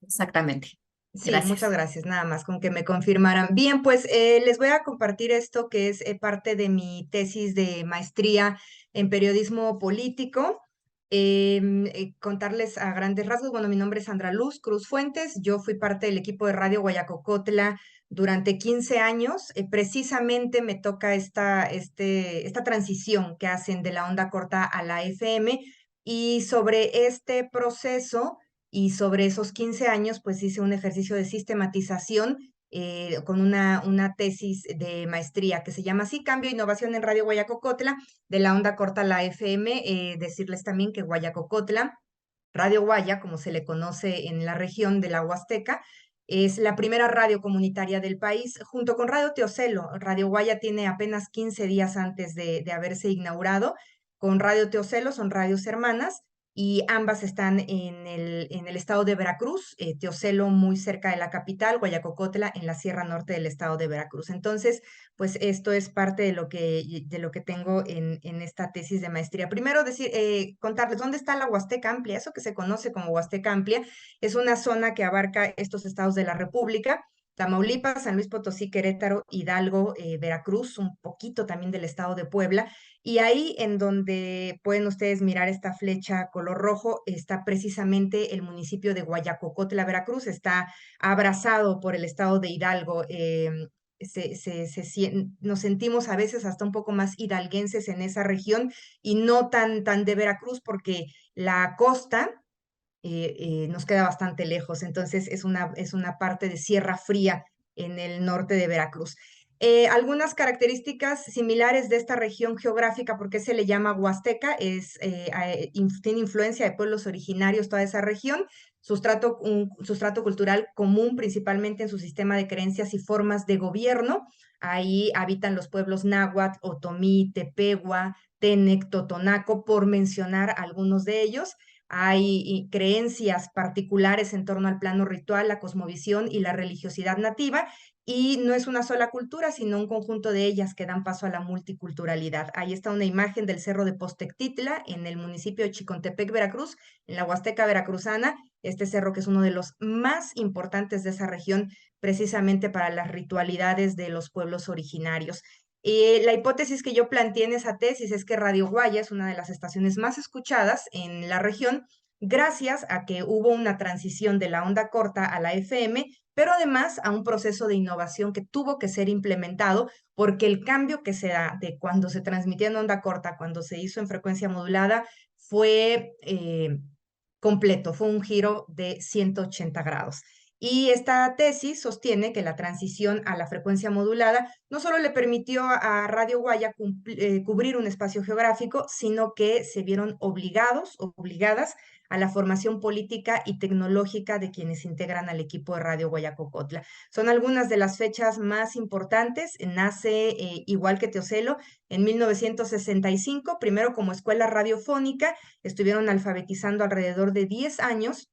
Exactamente. Sí, muchas Gracias. gracias, nada más con que me confirmaran. Bien, pues les voy a compartir esto que es parte de mi tesis de maestría en periodismo político. Contarles a grandes rasgos, bueno, mi nombre es Sandra Luz Cruz Fuentes, yo fui parte del equipo de Radio Guayacocotla durante 15 años. Precisamente me toca esta transición que hacen de la onda corta a la FM, y sobre este proceso y sobre esos 15 años, pues hice un ejercicio de sistematización con una tesis de maestría que se llama así, Cambio e Innovación en Radio Guayacocotla, de la onda corta a la FM. Decirles también que Guayacocotla, Radio Guaya, como se le conoce en la región de la Huasteca, es la primera radio comunitaria del país, junto con Radio Teocelo. Radio Guaya tiene apenas 15 días antes de haberse inaugurado, con Radio Teocelo, son radios hermanas, y ambas están en el estado de Veracruz, Teocelo muy cerca de la capital, Guayacocotla en la Sierra Norte del estado de Veracruz. Entonces, pues esto es parte de lo que tengo en esta tesis de maestría. Primero contarles dónde está la Huasteca Amplia. Eso que se conoce como Huasteca Amplia es una zona que abarca estos estados de la República: Tamaulipas, San Luis Potosí, Querétaro, Hidalgo, Veracruz, un poquito también del estado de Puebla. Y ahí en donde pueden ustedes mirar esta flecha color rojo, está precisamente el municipio de Guayacocotla, Veracruz. Está abrazado por el estado de Hidalgo. Nos sentimos a veces hasta un poco más hidalguenses en esa región y no tan de Veracruz, porque la costa nos queda bastante lejos. Entonces es una parte de Sierra Fría en el norte de Veracruz. Algunas características similares de esta región geográfica, porque se le llama Huasteca, tiene influencia de pueblos originarios toda esa región, un sustrato cultural común principalmente en su sistema de creencias y formas de gobierno. Ahí habitan los pueblos náhuatl, otomí, tepehua, tenec, totonaco, por mencionar algunos de ellos. Hay creencias particulares en torno al plano ritual, la cosmovisión y la religiosidad nativa, y no es una sola cultura, sino un conjunto de ellas que dan paso a la multiculturalidad. Ahí está una imagen del Cerro de Postectitla en el municipio de Chicontepec, Veracruz, en la Huasteca veracruzana. Este cerro, que es uno de los más importantes de esa región, precisamente para las ritualidades de los pueblos originarios. La hipótesis que yo planteé en esa tesis es que Radio Guaya es una de las estaciones más escuchadas en la región, gracias a que hubo una transición de la onda corta a la FM, pero además a un proceso de innovación que tuvo que ser implementado, porque el cambio que se da de cuando se transmitía en onda corta, cuando se hizo en frecuencia modulada, fue completo, fue un giro de 180 grados. Y esta tesis sostiene que la transición a la frecuencia modulada no solo le permitió a Radio Guaya cubrir un espacio geográfico, sino que se vieron obligadas a la formación política y tecnológica de quienes integran al equipo de Radio Guayacocotla. Son algunas de las fechas más importantes. Nace, igual que Teocelo, en 1965, primero como escuela radiofónica. Estuvieron alfabetizando alrededor de 10 años,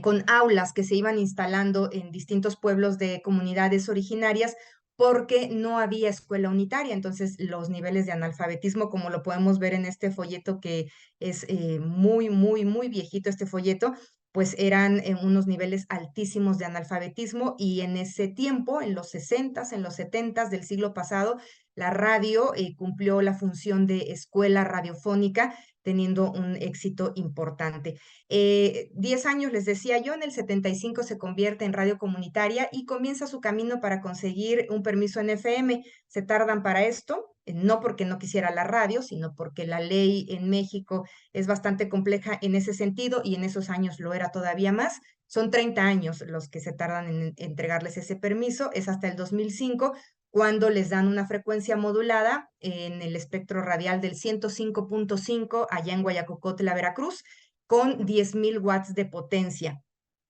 con aulas que se iban instalando en distintos pueblos de comunidades originarias, porque no había escuela unitaria. Entonces, los niveles de analfabetismo, como lo podemos ver en este folleto, que es muy viejito este folleto, pues eran unos niveles altísimos de analfabetismo. Y en ese tiempo, en los 60s, en los 70s del siglo pasado, la radio cumplió la función de escuela radiofónica, teniendo un éxito importante. 10 años, les decía yo, en el 75 se convierte en radio comunitaria y comienza su camino para conseguir un permiso en FM. Se tardan para esto, no porque no quisiera la radio, sino porque la ley en México es bastante compleja en ese sentido, y en esos años lo era todavía más. Son 30 años los que se tardan en entregarles ese permiso. Es hasta el 2005 cuando les dan una frecuencia modulada en el espectro radial del 105.5 allá en Guayacocotla, Veracruz, con 10,000 watts de potencia.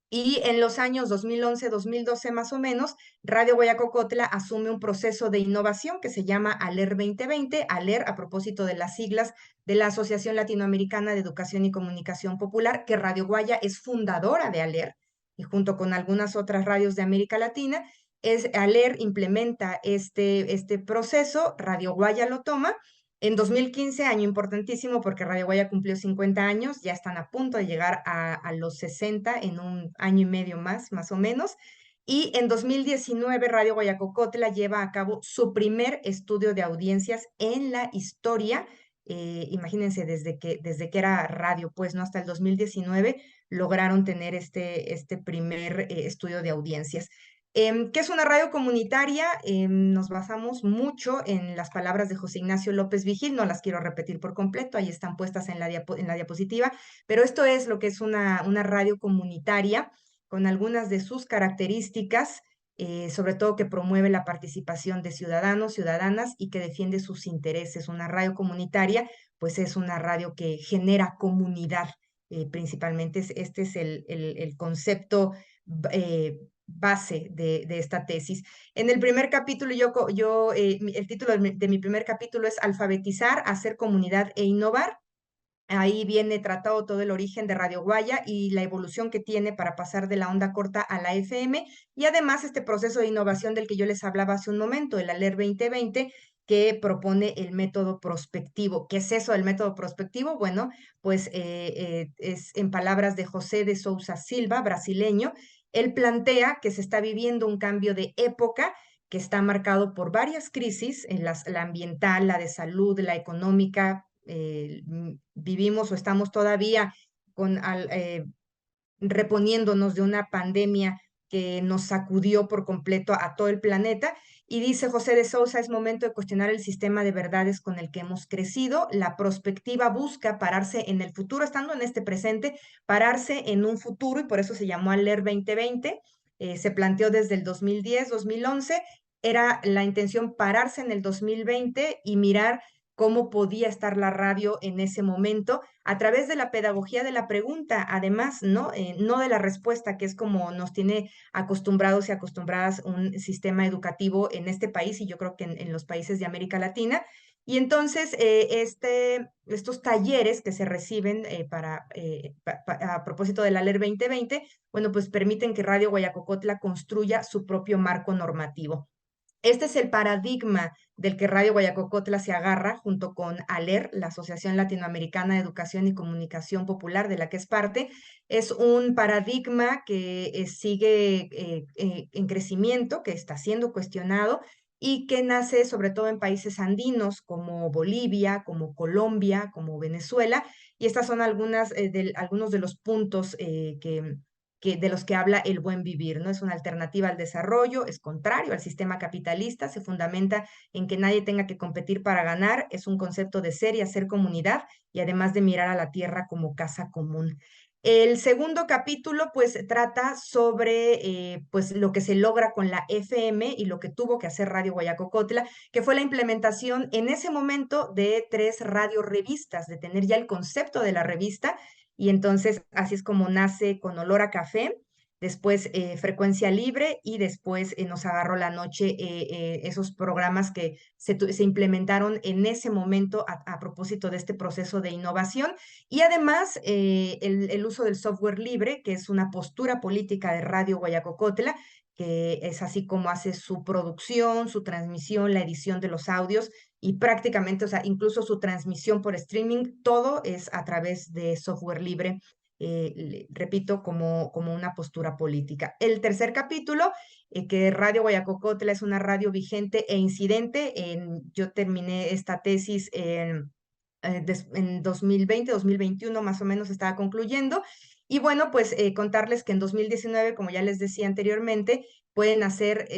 Y en los años 2011-2012 más o menos, Radio Guayacocotla asume un proceso de innovación que se llama ALER 2020, ALER a propósito de las siglas de la Asociación Latinoamericana de Educación y Comunicación Popular, que Radio Guaya es fundadora de ALER, y junto con algunas otras radios de América Latina. ALER implementa este proceso, Radio Guaya lo toma. En 2015, año importantísimo porque Radio Guaya cumplió 50 años, ya están a punto de llegar a los 60 en un año y medio más o menos. Y en 2019, Radio Guayacocotla lleva a cabo su primer estudio de audiencias en la historia. Imagínense, desde que era radio, pues, ¿no? Hasta el 2019 lograron tener este primer estudio de audiencias. ¿Qué es una radio comunitaria? Nos basamos mucho en las palabras de José Ignacio López Vigil, no las quiero repetir por completo, ahí están puestas en la diapositiva, pero esto es lo que es una radio comunitaria, con algunas de sus características, sobre todo que promueve la participación de ciudadanos, ciudadanas, y que defiende sus intereses. Una radio comunitaria, pues es una radio que genera comunidad, principalmente. Este es el concepto base de esta tesis. En el primer capítulo, el título de mi primer capítulo es Alfabetizar, hacer comunidad e innovar. Ahí viene tratado todo el origen de Radio Guaya y la evolución que tiene para pasar de la onda corta a la FM, y además este proceso de innovación del que yo les hablaba hace un momento, el ALER 2020, que propone el método prospectivo. ¿Qué es eso del método prospectivo? Bueno, pues es en palabras de José de Sousa Silva, brasileño. Él plantea que se está viviendo un cambio de época que está marcado por varias crisis, la ambiental, la de salud, la económica. Vivimos o estamos todavía reponiéndonos de una pandemia que nos sacudió por completo a todo el planeta. Y dice José de Sousa, es momento de cuestionar el sistema de verdades con el que hemos crecido. La prospectiva busca pararse en el futuro, estando en este presente, pararse en un futuro, y por eso se llamó ALER 2020. Se planteó desde el 2010, 2011. Era la intención pararse en el 2020 y mirar cómo podía estar la radio en ese momento a través de la pedagogía de la pregunta, además, ¿no? No de la respuesta, que es como nos tiene acostumbrados y acostumbradas un sistema educativo en este país, y yo creo que en los países de América Latina. Y entonces, estos talleres que se reciben a propósito de la LER 2020, bueno, pues permiten que Radio Guayacocotla construya su propio marco normativo. Este es el paradigma del que Radio Guayacocotla se agarra junto con ALER, la Asociación Latinoamericana de Educación y Comunicación Popular, de la que es parte. Es un paradigma que sigue en crecimiento, que está siendo cuestionado y que nace sobre todo en países andinos como Bolivia, como Colombia, como Venezuela. Y estas son algunos de los puntos de los que habla El Buen Vivir, ¿no? Es una alternativa al desarrollo, es contrario al sistema capitalista, se fundamenta en que nadie tenga que competir para ganar, es un concepto de ser y hacer comunidad, y además de mirar a la tierra como casa común. El segundo capítulo pues trata sobre pues lo que se logra con la FM y lo que tuvo que hacer Radio Guayacocotla, que fue la implementación en ese momento de 3 radiorevistas, de tener ya el concepto de la revista. Y entonces así es como nace Con Olor a Café, después Frecuencia Libre, y después Nos Agarró la Noche, esos programas que se implementaron en ese momento a propósito de este proceso de innovación. Y además el uso del software libre, que es una postura política de Radio Guayacocotla, que es así como hace su producción, su transmisión, la edición de los audios, y prácticamente, o sea, incluso su transmisión por streaming, todo es a través de software libre, repito, como una postura política. El tercer capítulo, que Radio Guayacocotla es una radio vigente e incidente. Yo terminé esta tesis en 2020, 2021 más o menos estaba concluyendo. Y bueno, pues contarles que en 2019, como ya les decía anteriormente, pueden hacer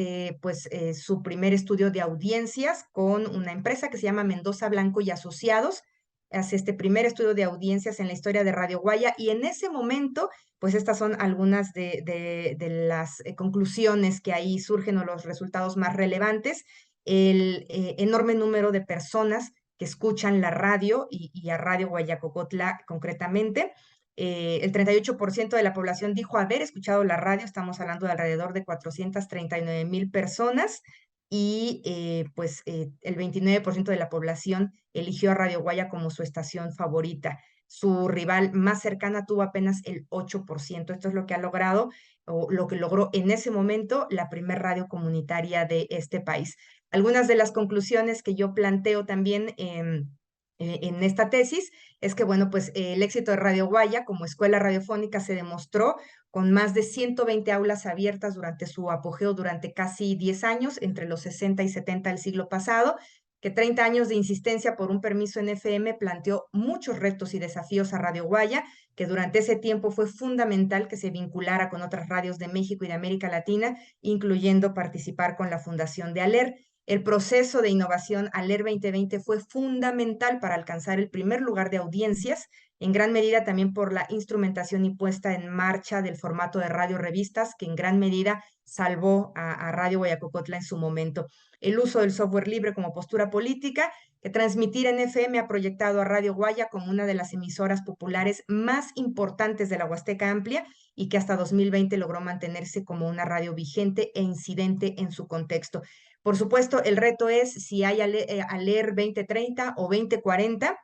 su primer estudio de audiencias con una empresa que se llama Mendoza Blanco y Asociados. Hace este primer estudio de audiencias en la historia de Radio Guaya, y en ese momento, pues estas son algunas de las conclusiones que ahí surgen, o los resultados más relevantes. El enorme número de personas que escuchan la radio y a Radio Guayacocotla concretamente. El 38% de la población dijo haber escuchado la radio, estamos hablando de alrededor de 439,000 personas, y el 29% de la población eligió a Radio Guaya como su estación favorita. Su rival más cercana tuvo apenas el 8%. Esto es lo que ha logrado, o lo que logró en ese momento, la primer radio comunitaria de este país. Algunas de las conclusiones que yo planteo también en esta tesis es que, bueno, pues el éxito de Radio Guaya como escuela radiofónica se demostró con más de 120 aulas abiertas durante su apogeo durante casi 10 años, entre los 60 y 70 del siglo pasado, que 30 años de insistencia por un permiso en FM planteó muchos retos y desafíos a Radio Guaya, que durante ese tiempo fue fundamental que se vinculara con otras radios de México y de América Latina, incluyendo participar con la fundación de ALER. El proceso de innovación ALER 2020 fue fundamental para alcanzar el primer lugar de audiencias en gran medida también por la instrumentación y puesta en marcha del formato de radio revistas, que en gran medida salvó a Radio Guayacocotla en su momento. El uso del software libre como postura política, que transmitir en FM ha proyectado a Radio Guaya como una de las emisoras populares más importantes de la Huasteca Amplia y que hasta 2020 logró mantenerse como una radio vigente e incidente en su contexto. Por supuesto, el reto es si hay ALER 2030 o 2040,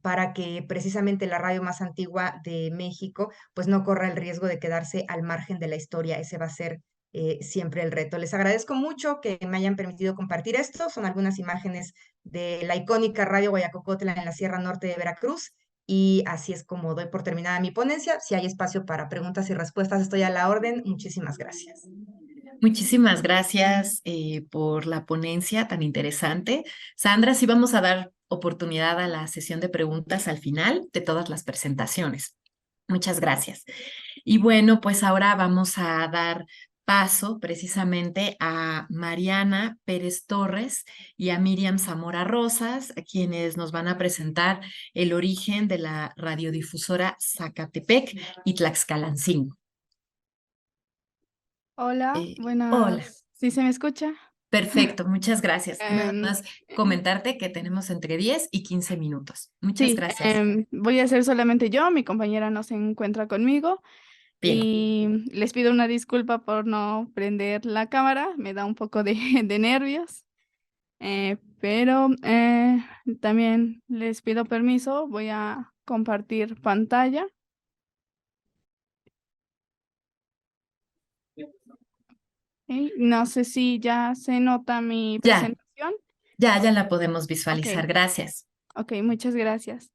para que precisamente la radio más antigua de México pues no corra el riesgo de quedarse al margen de la historia. Ese va a ser siempre el reto. Les agradezco mucho que me hayan permitido compartir esto. Son algunas imágenes de la icónica Radio Guayacocotla en la Sierra Norte de Veracruz. Y así es como doy por terminada mi ponencia. Si hay espacio para preguntas y respuestas, estoy a la orden. Muchísimas gracias. Muchísimas gracias por la ponencia tan interesante. Sandra, sí vamos a dar oportunidad a la sesión de preguntas al final de todas las presentaciones. Muchas gracias. Y bueno, pues ahora vamos a dar paso precisamente a Mariana Pérez Torres y a Miriam Zamora Rosas, quienes nos van a presentar el origen de la radiodifusora Zacatepec y Tlaxcalancingo. Hola, Hola. buenas. ¿Sí se me escucha? Perfecto, muchas gracias. Nada Em, más comentarte que tenemos entre 10 y 15 minutos. Muchas sí, gracias. voy a ser solamente yo, mi compañera no se encuentra conmigo Bien, y les pido una disculpa por no prender la cámara, me da un poco de, de nervios, pero también les pido permiso, voy a compartir pantalla. Ok, no sé si ya se nota mi ya, presentación. ya la podemos visualizar. Ok, Gracias. ok, muchas gracias.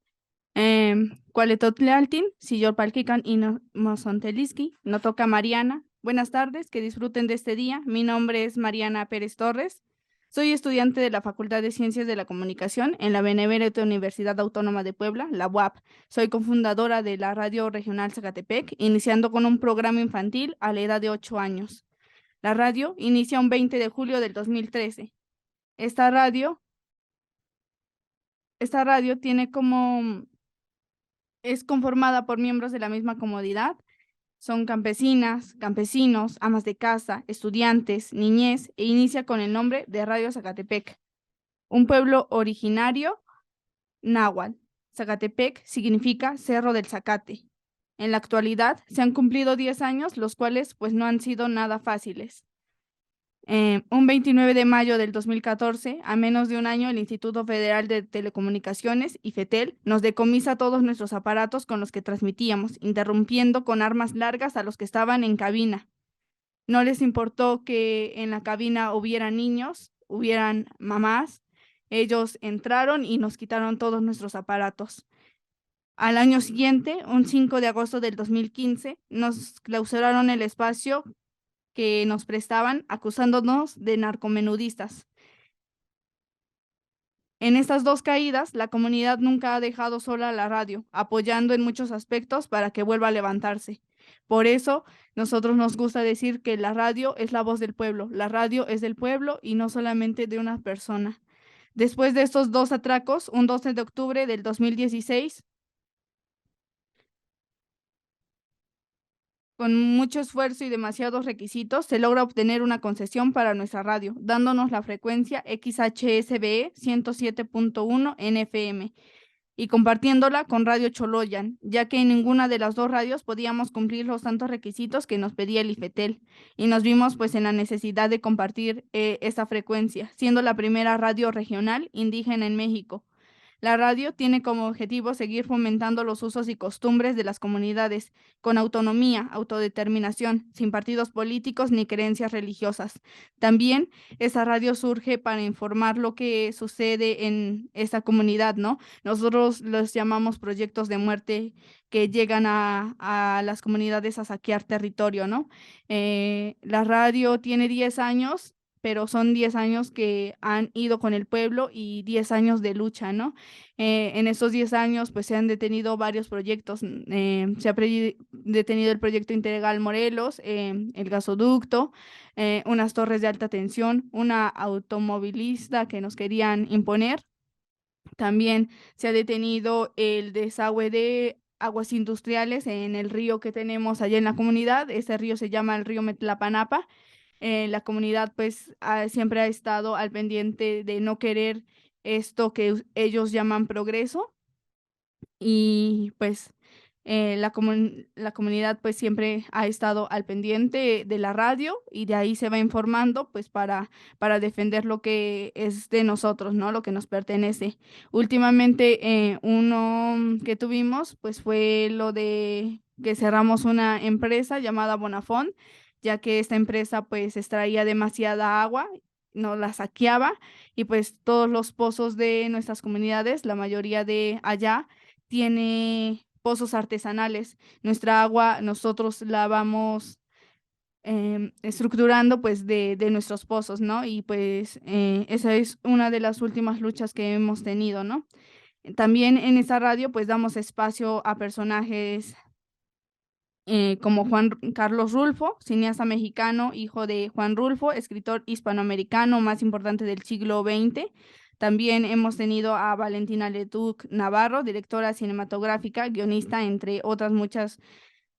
Cualetotlealtin, Sillolpalquican y Mozonteliski, no toca Mariana. Buenas tardes, que disfruten de este día. Mi nombre es Mariana Pérez Torres. Soy estudiante de la Facultad de Ciencias de la Comunicación en la Benemérita Universidad Autónoma de Puebla, la UAP. Soy cofundadora de la Radio Regional Zacatepec, iniciando con un programa infantil a la edad de 8 años. La radio inicia un 20 de julio del 2013. Esta radio tiene es conformada por miembros de la misma comunidad. Son campesinas, campesinos, amas de casa, estudiantes, niñez, e inicia con el nombre de Radio Zacatepec, un pueblo originario náhuatl. Zacatepec significa Cerro del Zacate. En la actualidad se han cumplido 10 años, los cuales pues no han sido nada fáciles. Un 29 de mayo del 2014, a menos de un año, el Instituto Federal de Telecomunicaciones, IFETEL, nos decomisa todos nuestros aparatos con los que transmitíamos, interrumpiendo con armas largas a los que estaban en cabina. No les importó que en la cabina hubieran niños, hubieran mamás. Ellos entraron y nos quitaron todos nuestros aparatos. Al año siguiente, un 5 de agosto del 2015, nos clausuraron el espacio que nos prestaban, acusándonos de narcomenudistas. En estas dos caídas, la comunidad nunca ha dejado sola a la radio, apoyando en muchos aspectos para que vuelva a levantarse. Por eso, nosotros nos gusta decir que la radio es la voz del pueblo, la radio es del pueblo y no solamente de una persona. Después de estos dos atracos, un 12 de octubre del 2016, con mucho esfuerzo y demasiados requisitos, se logra obtener una concesión para nuestra radio, dándonos la frecuencia XHSBE 107.1 NFM y compartiéndola con Radio Choloyan, ya que en ninguna de las dos radios podíamos cumplir los tantos requisitos que nos pedía el IFETEL, y nos vimos pues en la necesidad de compartir esa frecuencia, siendo la primera radio regional indígena en México. La radio tiene como objetivo seguir fomentando los usos y costumbres de las comunidades, con autonomía, autodeterminación, sin partidos políticos ni creencias religiosas. También esa radio surge para informar lo que sucede en esa comunidad, ¿no? Nosotros los llamamos proyectos de muerte que llegan a las comunidades a saquear territorio, ¿no? La radio tiene 10 años, pero son 10 años que han ido con el pueblo y 10 años de lucha, ¿no? En estos 10 años, pues se han detenido varios proyectos. Se ha detenido el proyecto Integral Morelos, el gasoducto, unas torres de alta tensión, una automovilista que nos querían imponer, También se ha detenido el desagüe de aguas industriales en el río que tenemos allá en la comunidad. Ese río se llama el río Metlapanapa. La comunidad pues siempre ha estado al pendiente de no querer esto que ellos llaman progreso, y pues la comunidad pues siempre ha estado al pendiente de la radio, y de ahí se va informando pues para defender lo que es de nosotros, ¿no? Lo que nos pertenece. Últimamente uno que tuvimos pues fue lo de que cerramos una empresa llamada Bonafont, ya que esta empresa pues extraía demasiada agua, nos la saqueaba, y pues todos los pozos de nuestras comunidades, la mayoría de allá, tiene pozos artesanales. Nuestra agua nosotros la vamos estructurando pues de nuestros pozos, ¿no? Y pues esa es una de las últimas luchas que hemos tenido, ¿no? También en esta radio pues damos espacio a personajes como Juan Carlos Rulfo, cineasta mexicano, hijo de Juan Rulfo, escritor hispanoamericano más importante del siglo XX. También hemos tenido a Valentina Leduc Navarro, directora cinematográfica, guionista, entre otras muchas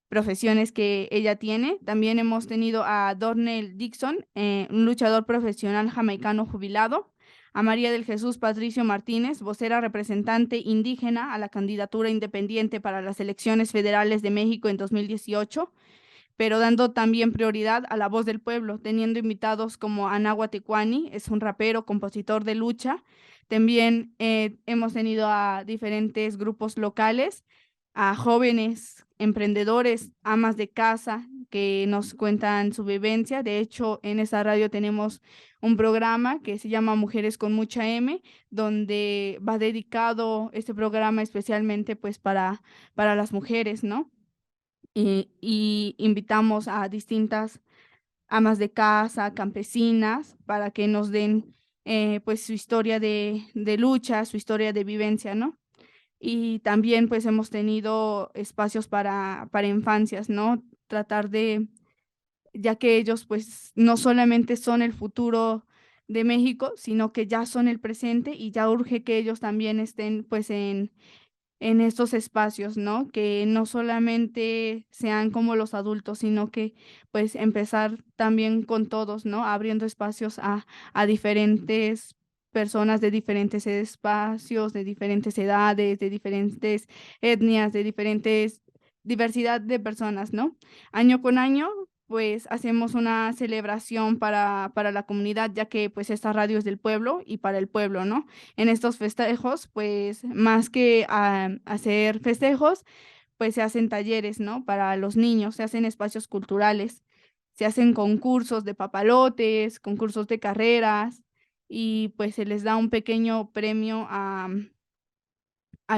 profesiones que ella tiene. También hemos tenido a Dornell Dixon, un luchador profesional jamaicano jubilado. A María del Jesús Patricio Martínez, vocera representante indígena a la candidatura independiente para las elecciones federales de México en 2018, pero dando también prioridad a la voz del pueblo, teniendo invitados como Anagua Tecuani, es un rapero, compositor de lucha. También hemos tenido a diferentes grupos locales, a jóvenes emprendedores, amas de casa, que nos cuentan su vivencia. De hecho, en esa radio tenemos un programa que se llama Mujeres con mucha M, donde va dedicado este programa especialmente pues para las mujeres, ¿no? Y invitamos a distintas amas de casa, campesinas, para que nos den pues su historia de lucha, su historia de vivencia, ¿no? Y también pues hemos tenido espacios para infancias, ¿no? Tratar de, ya que ellos pues no solamente son el futuro de México, sino que ya son el presente, y ya urge que ellos también estén pues en estos espacios, ¿no? Que no solamente sean como los adultos, sino que pues empezar también con todos, ¿no? Abriendo espacios a diferentes personas de diferentes espacios, de diferentes edades, de diferentes etnias, de diferentes diversidad de personas, ¿no? Año con año, pues hacemos una celebración para la comunidad, ya que pues esta radio es del pueblo y para el pueblo, ¿no? En estos festejos, pues más que hacer festejos, pues se hacen talleres, ¿no? Para los niños, se hacen espacios culturales, se hacen concursos de papalotes, concursos de carreras, y pues se les da un pequeño premio a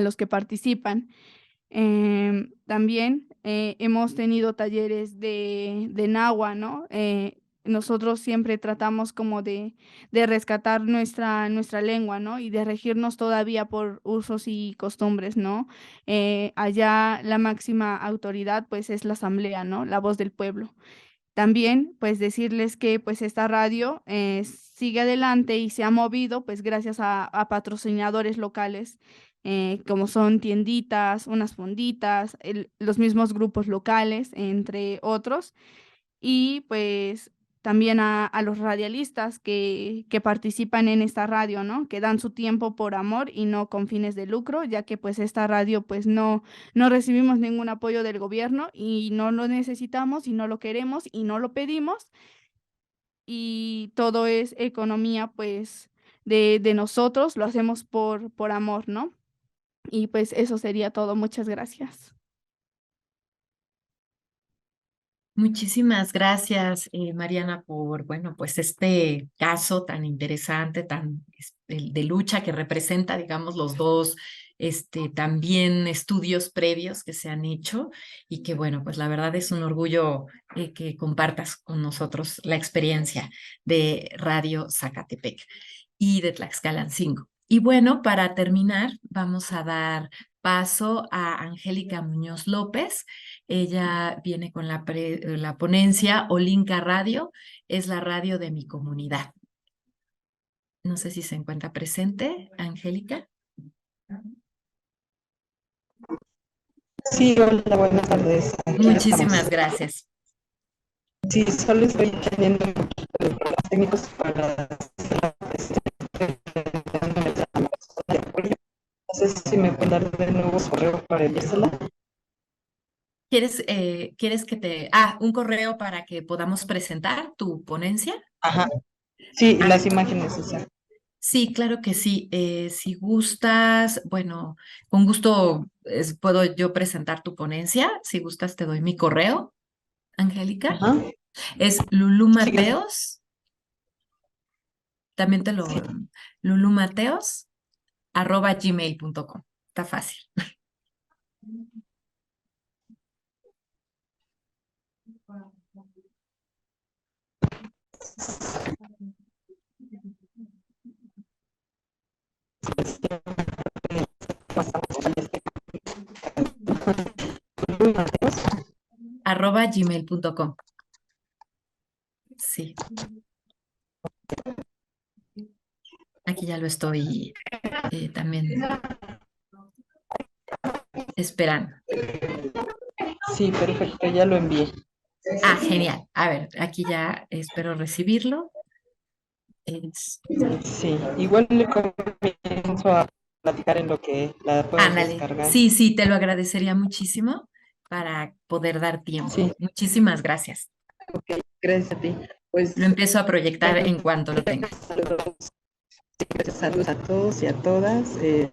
los que participan. También hemos tenido talleres de nahua, ¿no? Nosotros siempre tratamos como de rescatar nuestra lengua, ¿no? Y de regirnos todavía por usos y costumbres, ¿no? Allá la máxima autoridad pues es la asamblea, ¿no? La voz del pueblo. También, pues decirles que pues esta radio sigue adelante y se ha movido pues gracias a patrocinadores locales, como son tienditas, unas fonditas, los mismos grupos locales, entre otros, y pues también a los radialistas que participan en esta radio, ¿no? Que dan su tiempo por amor y no con fines de lucro, ya que pues esta radio pues no recibimos ningún apoyo del gobierno, y no lo necesitamos y no lo queremos y no lo pedimos, y todo es economía pues de nosotros, lo hacemos por amor, ¿no? Y pues eso sería todo. Muchas gracias. Muchísimas gracias, Mariana, por, bueno, pues este caso tan interesante, el de lucha que representa, digamos, los dos, también estudios previos que se han hecho, y que, bueno, pues la verdad es un orgullo que compartas con nosotros la experiencia de Radio Zacatepec y de Tlaxcalancingo. Y bueno, para terminar, vamos a dar paso a Angélica Muñoz López. Ella viene con la ponencia Olinca Radio, es la radio de mi comunidad. No sé si se encuentra presente, Angélica. Sí, hola, buenas tardes. Aquí Muchísimas estamos. gracias. Sí, solo estoy teniendo un poquito de problemas técnicos para no sé si me pueden dar de nuevo su correo para enviársela. ¿Quieres que un correo para que podamos presentar tu ponencia? Ajá. Sí, y Ah, las imágenes, o sea. sí, claro que sí. Si gustas, bueno, con gusto puedo yo presentar tu ponencia. Si gustas, te doy mi correo, Angélica. Ajá. Es Sí, gracias. lulumateos, también Sí. lulumateos@gmail.com. Está fácil. @gmail.com. Sí, aquí ya lo estoy también esperando. Sí, perfecto, ya lo envié. Genial. A ver, aquí ya espero recibirlo. Sí, igual le comienzo a platicar en lo que la puedes Ándale. descargar. Sí, sí, te lo agradecería muchísimo para poder dar tiempo. Sí, Muchísimas gracias. ok, gracias a ti. Lo Pues, empiezo a proyectar bueno, en cuanto lo tenga. saludos a todos y a todas. Es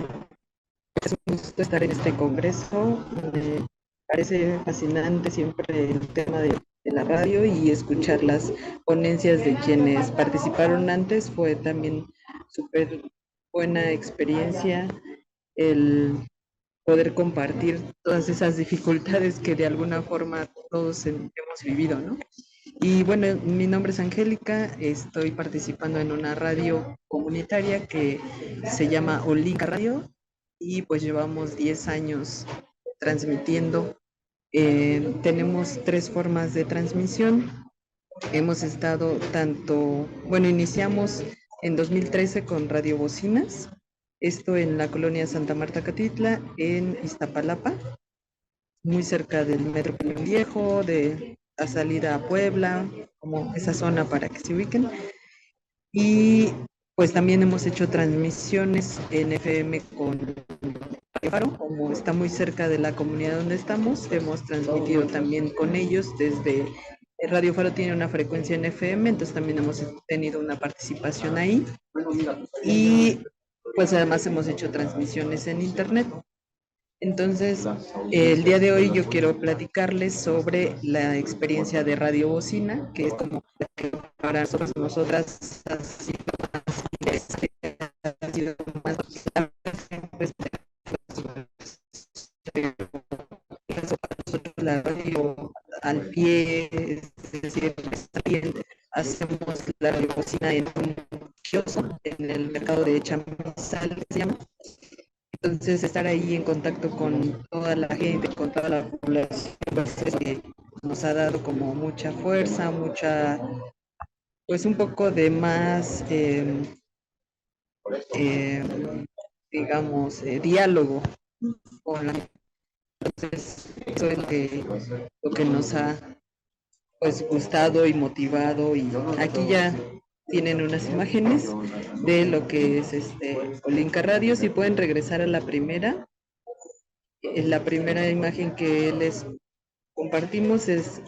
un gusto estar en este congreso. Me parece fascinante siempre el tema de la radio y escuchar las ponencias de quienes participaron antes. Fue también súper buena experiencia el poder compartir todas esas dificultades que de alguna forma todos hemos vivido, ¿no? Y bueno, mi nombre es Angélica, estoy participando en una radio comunitaria que se llama Olinka Radio y pues llevamos 10 años transmitiendo. Tenemos 3 formas de transmisión. Hemos estado bueno, iniciamos en 2013 con Radio Bocinas, esto en la colonia Santa Marta Catitla, en Iztapalapa, muy cerca del Metro Peñón Viejo, de la salida a Puebla, como esa zona para que se ubiquen. Y pues también hemos hecho transmisiones en FM con Radio Faro, como está muy cerca de la comunidad donde estamos, hemos transmitido también con ellos desde Radio Faro tiene una frecuencia en FM, entonces también hemos tenido una participación ahí. Y pues además hemos hecho transmisiones en internet. Entonces, el día de hoy yo quiero platicarles sobre la experiencia de Radio Bocina, que es como la que para nosotras ha sido más la radio al pie, es decir, también hacemos la radio Bocina en un kiosco en el mercado de Chamizal, que se llama. Entonces, estar ahí en contacto con toda la gente, con toda la población, pues, es que nos ha dado como mucha fuerza, pues un poco de más, eh, digamos, diálogo con la gente. Entonces, eso es lo que nos ha pues gustado y motivado. Y aquí ya tienen unas imágenes de lo que es Olinka Radio. Si pueden regresar a la primera imagen que les compartimos es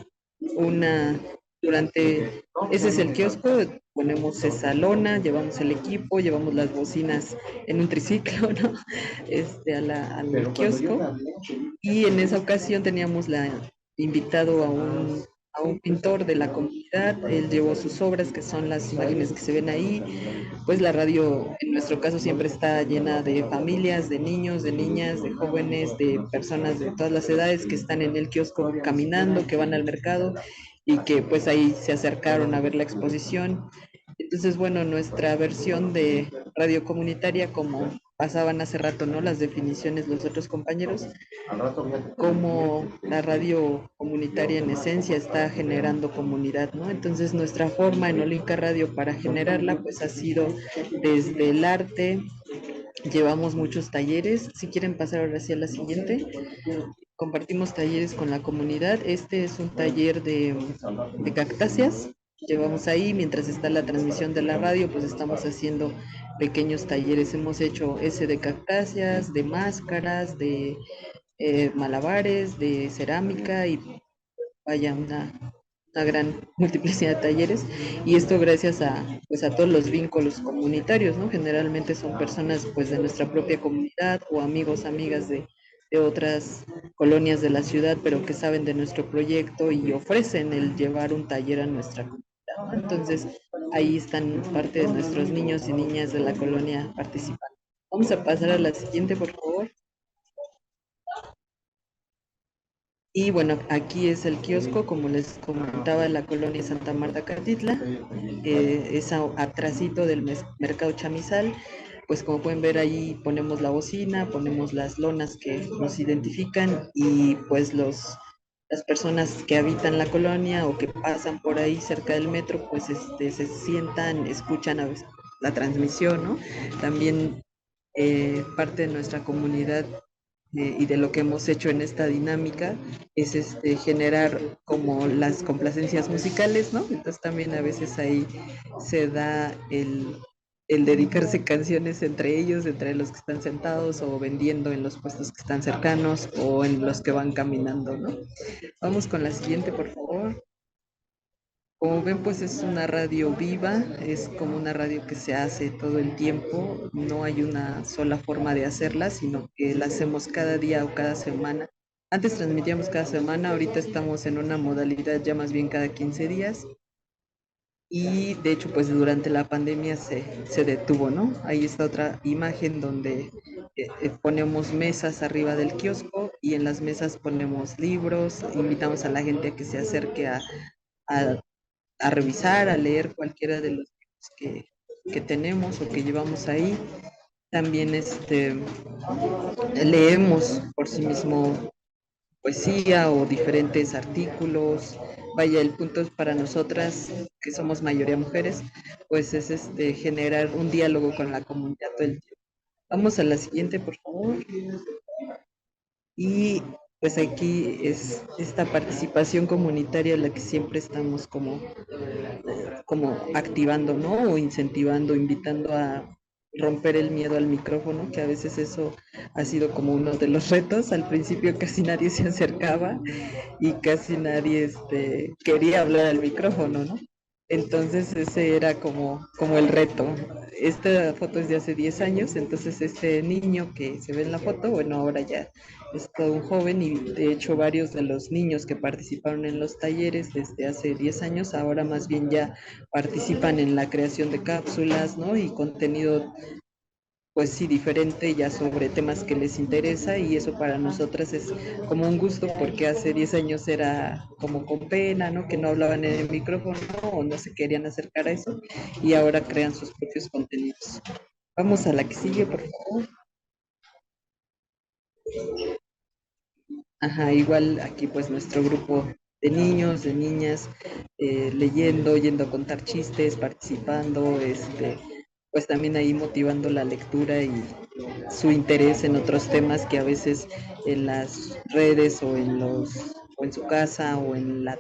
ese es el kiosco, ponemos esa lona, llevamos el equipo, llevamos las bocinas en un triciclo, ¿no? Al kiosco. Y en esa ocasión teníamos invitado a un pintor de la comunidad, él llevó sus obras, que son las imágenes que se ven ahí. Pues la radio en nuestro caso siempre está llena de familias, de niños, de niñas, de jóvenes, de personas de todas las edades que están en el kiosco caminando, que van al mercado y que pues ahí se acercaron a ver la exposición. Entonces, bueno, nuestra versión de radio comunitaria, como pasaban hace rato, ¿no? Las definiciones los otros compañeros, como la radio comunitaria en esencia está generando comunidad, ¿no? Entonces, nuestra forma en Olinka Radio para generarla, pues ha sido desde el arte, Llevamos muchos talleres. Si quieren pasar ahora sí a la siguiente, compartimos talleres con la comunidad. Este es un taller de cactáceas. Llevamos ahí, mientras está la transmisión de la radio, pues estamos haciendo pequeños talleres. Hemos hecho ese de cactáceas, de máscaras, de malabares, de cerámica y vaya una gran multiplicidad de talleres, y esto gracias a, pues, a todos los vínculos comunitarios, ¿no? Generalmente son personas pues de nuestra propia comunidad o amigos, amigas de otras colonias de la ciudad, pero que saben de nuestro proyecto y ofrecen el llevar un taller a nuestra comunidad, ¿no? Entonces ahí están parte de nuestros niños y niñas de la colonia participando. Vamos a pasar a la siguiente, por favor. Y bueno, aquí es el kiosco, como les comentaba, en la colonia Santa Marta Catitla, es atrasito del mercado Chamizal. Pues como pueden ver ahí ponemos la bocina, ponemos las lonas que nos identifican y pues las personas que habitan la colonia o que pasan por ahí cerca del metro, pues se sientan, escuchan a veces la transmisión, ¿no? También parte de nuestra comunidad y de lo que hemos hecho en esta dinámica es generar como las complacencias musicales, ¿no? Entonces también a veces ahí se da el dedicarse canciones entre ellos, entre los que están sentados o vendiendo en los puestos que están cercanos o en los que van caminando, ¿no? Vamos con la siguiente, por favor. Como ven, pues es una radio viva, es como una radio que se hace todo el tiempo, no hay una sola forma de hacerla, sino que la hacemos cada día o cada semana. Antes transmitíamos cada semana, ahorita estamos en una modalidad ya más bien cada 15 días y de hecho pues durante la pandemia se detuvo, ¿no? Ahí está otra imagen donde ponemos mesas arriba del kiosco y en las mesas ponemos libros, invitamos a la gente a que se acerque a a revisar, a leer cualquiera de los libros que tenemos o que llevamos ahí. También leemos por sí mismo poesía o diferentes artículos. Vaya, el punto es para nosotras, que somos mayoría mujeres, pues es generar un diálogo con la comunidad todo el tiempo. Vamos a la siguiente, por favor. Y pues aquí es esta participación comunitaria la que siempre estamos como activando, ¿no? O incentivando, invitando a romper el miedo al micrófono, que a veces eso ha sido como uno de los retos. Al principio casi nadie se acercaba y casi nadie quería hablar al micrófono, ¿no? Entonces ese era como el reto. Esta foto es de hace 10 años, entonces este niño que se ve en la foto, bueno, ahora ya es todo un joven y de hecho varios de los niños que participaron en los talleres desde hace 10 años, ahora más bien ya participan en la creación de cápsulas, ¿no? Y contenido pues sí, diferente ya sobre temas que les interesa y eso para nosotras es como un gusto porque hace 10 años era como con pena, ¿no? Que no hablaban en el micrófono o no se querían acercar a eso y ahora crean sus propios contenidos. Vamos a la que sigue, por favor. Ajá, igual aquí pues nuestro grupo de niños, de niñas, leyendo, yendo a contar chistes, participando, pues también ahí motivando la lectura y su interés en otros temas que a veces en las redes o en su casa o en la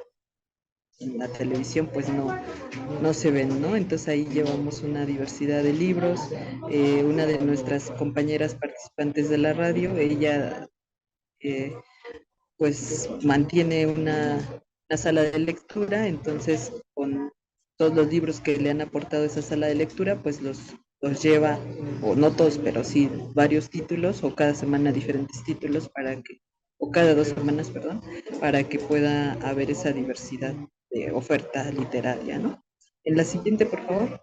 televisión pues no se ven, ¿no? Entonces ahí llevamos una diversidad de libros. Una de nuestras compañeras participantes de la radio, ella eh, pues mantiene una sala de lectura, entonces con todos los libros que le han aportado esa sala de lectura, pues los lleva, o no todos, pero sí varios títulos, o cada semana diferentes títulos o cada 2 semanas, perdón, para que pueda haber esa diversidad de oferta literaria, ¿no? En la siguiente, por favor.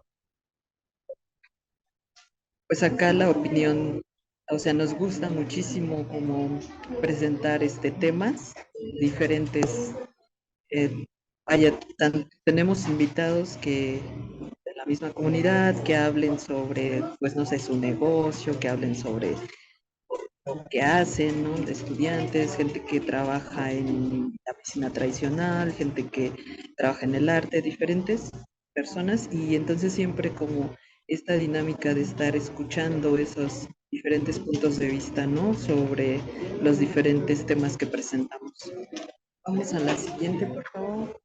Pues acá la opinión, o sea, nos gusta muchísimo como presentar temas diferentes. eh, Tenemos invitados que de la misma comunidad que hablen sobre, pues no sé, su negocio, que hablen sobre lo que hacen, ¿no? De estudiantes, gente que trabaja en la medicina tradicional, gente que trabaja en el arte, diferentes personas, y entonces siempre como esta dinámica de estar escuchando esos diferentes puntos de vista, ¿no? Sobre los diferentes temas que presentamos. Vamos a la siguiente, por favor.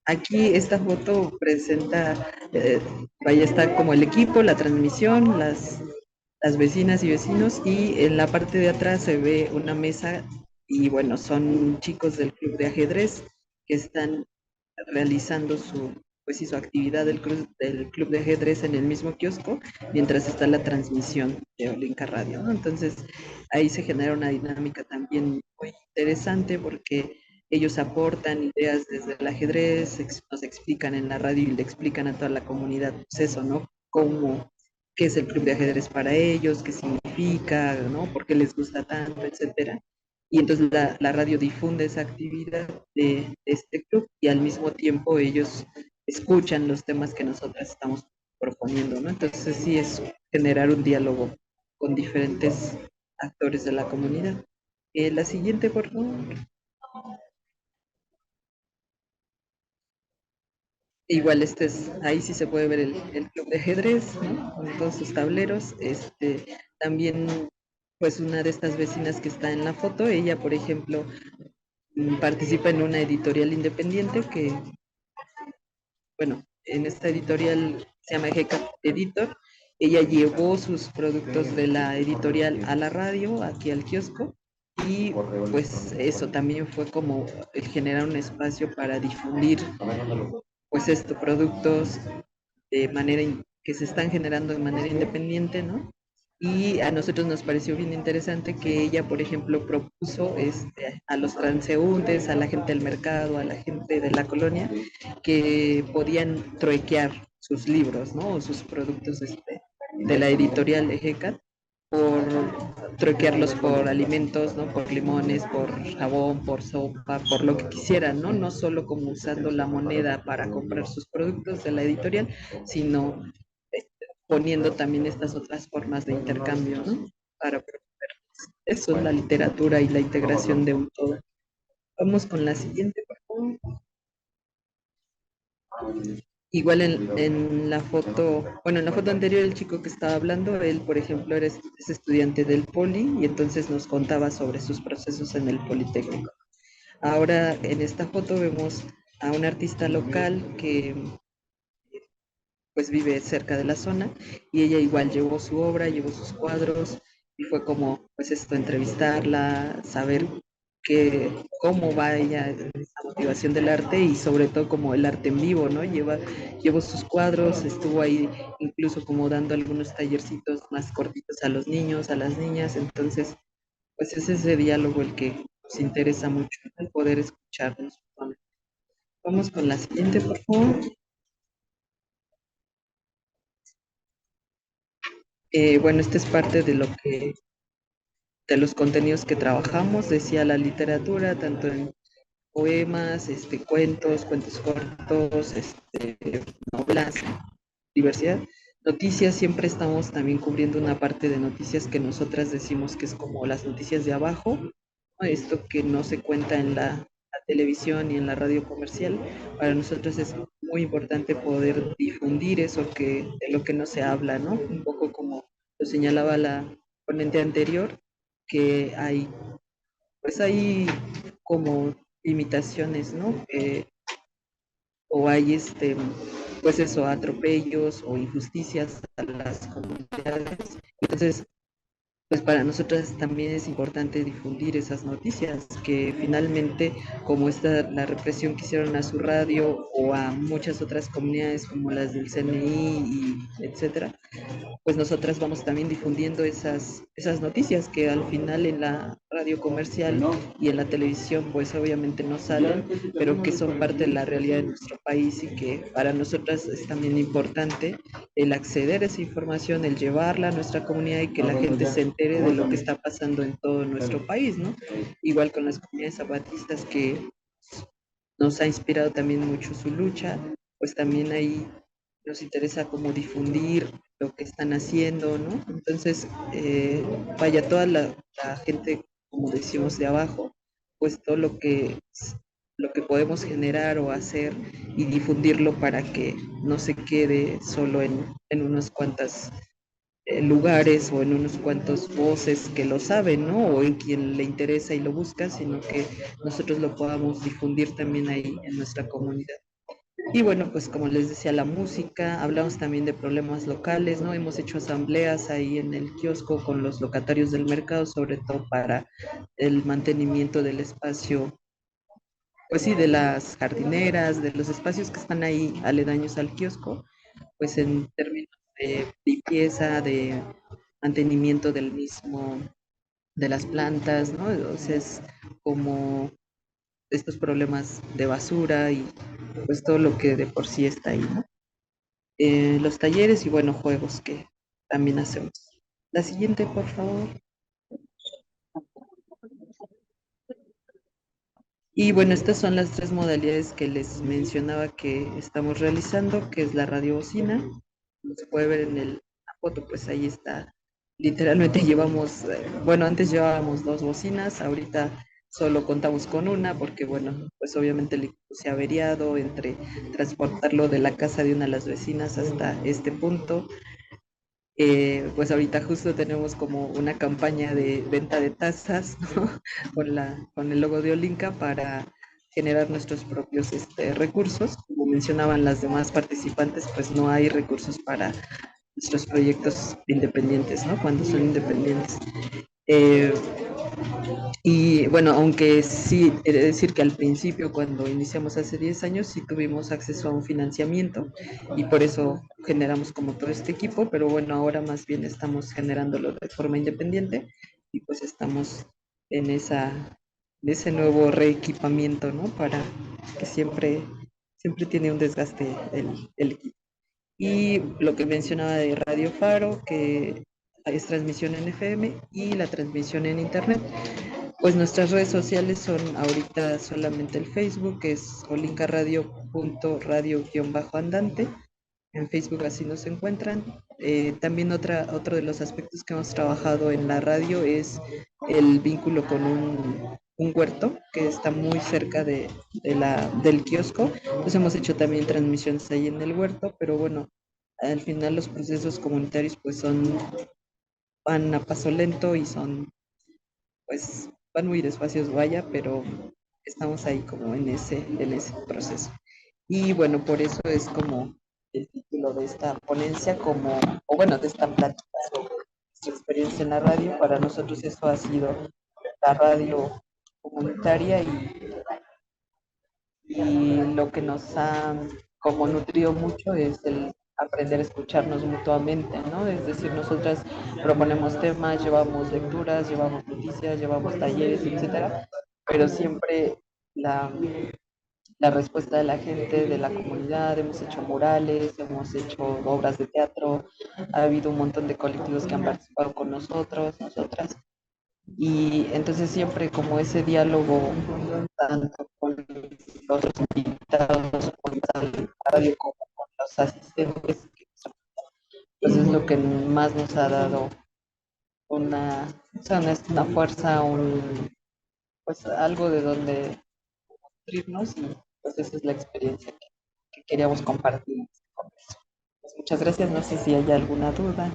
Aquí esta foto presenta, vaya, está como el equipo, la transmisión, las vecinas y vecinos, y en la parte de atrás se ve una mesa y bueno, son chicos del club de ajedrez que están realizando pues, sí, su actividad del club de ajedrez en el mismo kiosco, mientras está la transmisión de Olinka Radio, ¿no? Entonces ahí se genera una dinámica también muy interesante porque ellos aportan ideas desde el ajedrez, nos explican en la radio y le explican a toda la comunidad, pues eso, ¿no? Qué es el club de ajedrez para ellos, qué significa, ¿no? ¿Por qué les gusta tanto, etcétera? Y entonces la radio difunde esa actividad de este club y al mismo tiempo ellos escuchan los temas que nosotras estamos proponiendo, ¿no? Entonces sí es generar un diálogo con diferentes actores de la comunidad. La siguiente, por favor. Igual ahí sí se puede ver el club de ajedrez, ¿no? Con todos sus tableros. También, pues una de estas vecinas que está en la foto, ella, por ejemplo, participa en una editorial independiente que, bueno, en esta editorial se llama GK Editor. Ella llevó sus productos de la editorial a la radio, aquí al kiosco, y pues eso también fue como el generar un espacio para difundir pues estos productos de que se están generando de manera independiente, ¿no? Y a nosotros nos pareció bien interesante que ella, por ejemplo, propuso a los transeúntes, a la gente del mercado, a la gente de la colonia, que podían truequear sus libros, ¿no? O sus productos de la editorial EGECAT, por troquearlos por alimentos, ¿no? Por limones, por jabón, por sopa, por lo que quisieran, ¿no? No solo como usando la moneda para comprar sus productos de la editorial, sino poniendo también estas otras formas de intercambio, ¿no? Para promover. Eso es la literatura y la integración de un todo. Vamos con la siguiente, por favor. Igual en la foto, bueno, en la foto anterior el chico que estaba hablando, él, por ejemplo, es estudiante del Poli y entonces nos contaba sobre sus procesos en el Politécnico. Ahora en esta foto vemos a un artista local que pues vive cerca de la zona y ella igual llevó su obra, llevó sus cuadros y fue como pues esto, entrevistarla, saber cómo va ella esa motivación del arte y sobre todo como el arte en vivo, ¿no? Llevó sus cuadros, estuvo ahí incluso como dando algunos tallercitos más cortitos a los niños, a las niñas, entonces pues es ese diálogo el que nos interesa mucho, el poder escucharnos. Vamos con la siguiente, por favor. Bueno, esta es parte de los contenidos que trabajamos, decía la literatura, tanto en poemas, cuentos cortos, novelas, diversidad. Noticias, siempre estamos también cubriendo una parte de noticias que nosotras decimos que es como las noticias de abajo, ¿no? Esto que no se cuenta en la televisión y en la radio comercial. Para nosotros es muy importante poder difundir eso de lo que no se habla, ¿no? Un poco como lo señalaba la ponente anterior, que hay como limitaciones, ¿no? O hay pues eso, atropellos o injusticias a las comunidades. Entonces, pues para nosotras también es importante difundir esas noticias, que finalmente, como la represión que hicieron a su radio o a muchas otras comunidades como las del CNI y etcétera, pues nosotras vamos también difundiendo esas noticias que al final en la radio comercial y en la televisión pues obviamente no salen, pero que son parte de la realidad de nuestro país y que para nosotras es también importante el acceder a esa información, el llevarla a nuestra comunidad y que la gente se entere de lo que está pasando en todo nuestro país, ¿no? Igual con las comunidades zapatistas que nos ha inspirado también mucho su lucha, pues también ahí nos interesa como difundir lo que están haciendo, ¿no? Entonces, vaya, toda la gente, como decimos, de abajo, pues todo lo que lo que podemos generar o hacer y difundirlo para que no se quede solo en unas cuantas lugares o en unos cuantos voces que lo saben, ¿no? O en quien le interesa y lo busca, sino que nosotros lo podamos difundir también ahí en nuestra comunidad. Y bueno, pues como les decía, la música, hablamos también de problemas locales, ¿no? Hemos hecho asambleas ahí en el kiosco con los locatarios del mercado, sobre todo para el mantenimiento del espacio, pues sí, de las jardineras, de los espacios que están ahí aledaños al kiosco, pues en términos de limpieza, de mantenimiento del mismo, de las plantas, ¿no? Entonces, como estos problemas de basura y pues todo lo que de por sí está ahí, ¿no? Los talleres y bueno, juegos que también hacemos. La siguiente, por favor. Y bueno, estas son las tres modalidades que les mencionaba que estamos realizando, que es la radio bocina. Como se puede ver en la foto, pues ahí está. Literalmente llevamos, bueno, antes llevábamos dos bocinas, ahorita solo contamos con una, porque bueno, pues obviamente el equipo se ha averiado entre transportarlo de la casa de una de las vecinas hasta este punto. Pues ahorita justo tenemos como una campaña de venta de tazas, ¿no? con el logo de Olinka para generar nuestros propios recursos. Como mencionaban las demás participantes, pues no hay recursos para nuestros proyectos independientes, ¿no? Cuando son independientes. Eh, y bueno, aunque sí, he de decir que al principio, cuando iniciamos hace 10 años, sí tuvimos acceso a un financiamiento y por eso generamos como todo este equipo, pero bueno, ahora más bien estamos generándolo de forma independiente y pues estamos en en ese nuevo reequipamiento, ¿no? Para que siempre tiene un desgaste el equipo. Y lo que mencionaba de Radio Faro, que es transmisión en FM y la transmisión en Internet. Pues nuestras redes sociales son ahorita solamente el Facebook, que es olincaradio.radio_andante. En Facebook así nos encuentran. También otro de los aspectos que hemos trabajado en la radio es el vínculo con un huerto que está muy cerca del kiosco. Entonces hemos hecho también transmisiones ahí en el huerto, pero bueno, al final los procesos comunitarios pues van a paso lento y pues van muy despacios, vaya, pero estamos ahí como en ese proceso. Y bueno, por eso es como el título de esta ponencia, o bueno, de esta plática sobre nuestra experiencia en la radio. Para nosotros eso ha sido la radio comunitaria y lo que nos ha como nutrido mucho es el aprender a escucharnos mutuamente, ¿no? Es decir, nosotras proponemos temas, llevamos lecturas, llevamos noticias, llevamos talleres, etcétera, pero siempre la, la respuesta de la gente, de la comunidad, hemos hecho murales, hemos hecho obras de teatro, ha habido un montón de colectivos que han participado con nosotros, nosotras, y entonces siempre como ese diálogo tanto con los invitados, con la radio, como con los asistentes, pues es lo que más nos ha dado o sea, una fuerza, pues algo de donde nutrirnos y pues esa es la experiencia que queríamos compartir en este congreso. Pues muchas gracias, no sé si hay alguna duda.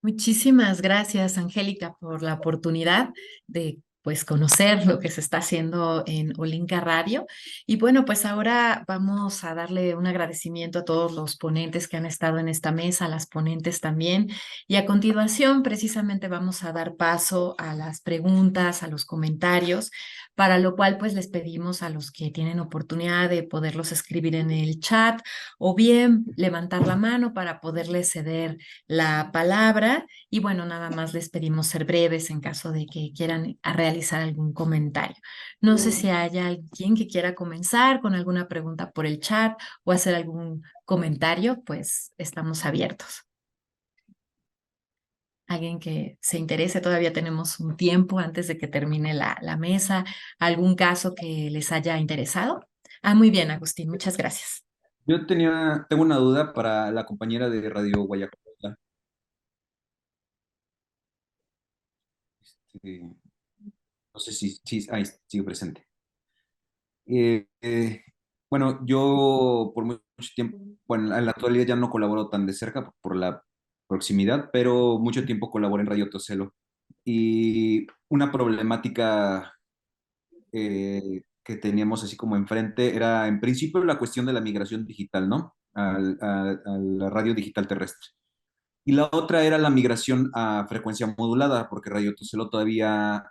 Muchísimas gracias, Angélica, por la oportunidad de pues conocer lo que se está haciendo en Olinka Radio. Y bueno, pues ahora vamos a darle un agradecimiento a todos los ponentes que han estado en esta mesa, a las ponentes también. Y a continuación, precisamente vamos a dar paso a las preguntas, a los comentarios, para lo cual pues les pedimos a los que tienen oportunidad de poderlos escribir en el chat o bien levantar la mano para poderles ceder la palabra y bueno, nada más les pedimos ser breves en caso de que quieran realizar algún comentario. No sé si haya alguien que quiera comenzar con alguna pregunta por el chat o hacer algún comentario, pues estamos abiertos. Alguien que se interese, todavía tenemos un tiempo antes de que termine la mesa. ¿Algún caso que les haya interesado? Ah, muy bien, Agustín, muchas gracias. Tengo una duda para la compañera de Radio Guayacota. No sé si ahí sigue presente. Eh, eh, bueno, yo por mucho tiempo, bueno, en la actualidad ya no colaboro tan de cerca por la proximidad, pero mucho tiempo colaboré en Radio Tocelo. Y una problemática que teníamos así como enfrente era en principio la cuestión de la migración digital, ¿no? A la radio digital terrestre. Y la otra era la migración a frecuencia modulada, porque Radio Tocelo todavía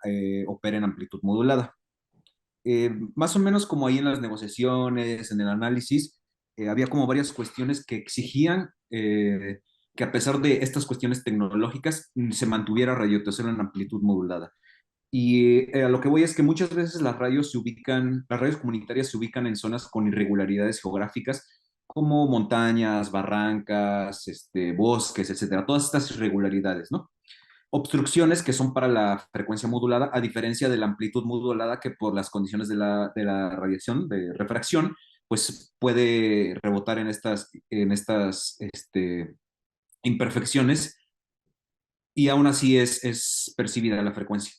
opera en amplitud modulada. Más o menos como ahí en las negociaciones, en el análisis, había como varias cuestiones que exigían que a pesar de estas cuestiones tecnológicas se mantuviera Radio Tocelo en amplitud modulada. Y a lo que voy es que muchas veces las radios comunitarias se ubican en zonas con irregularidades geográficas, como montañas, barrancas, bosques, etcétera, todas estas irregularidades, ¿no? Obstrucciones que son para la frecuencia modulada, a diferencia de la amplitud modulada que por las condiciones de la radiación, de refracción, pues puede rebotar en estas imperfecciones y aún así es percibida la frecuencia.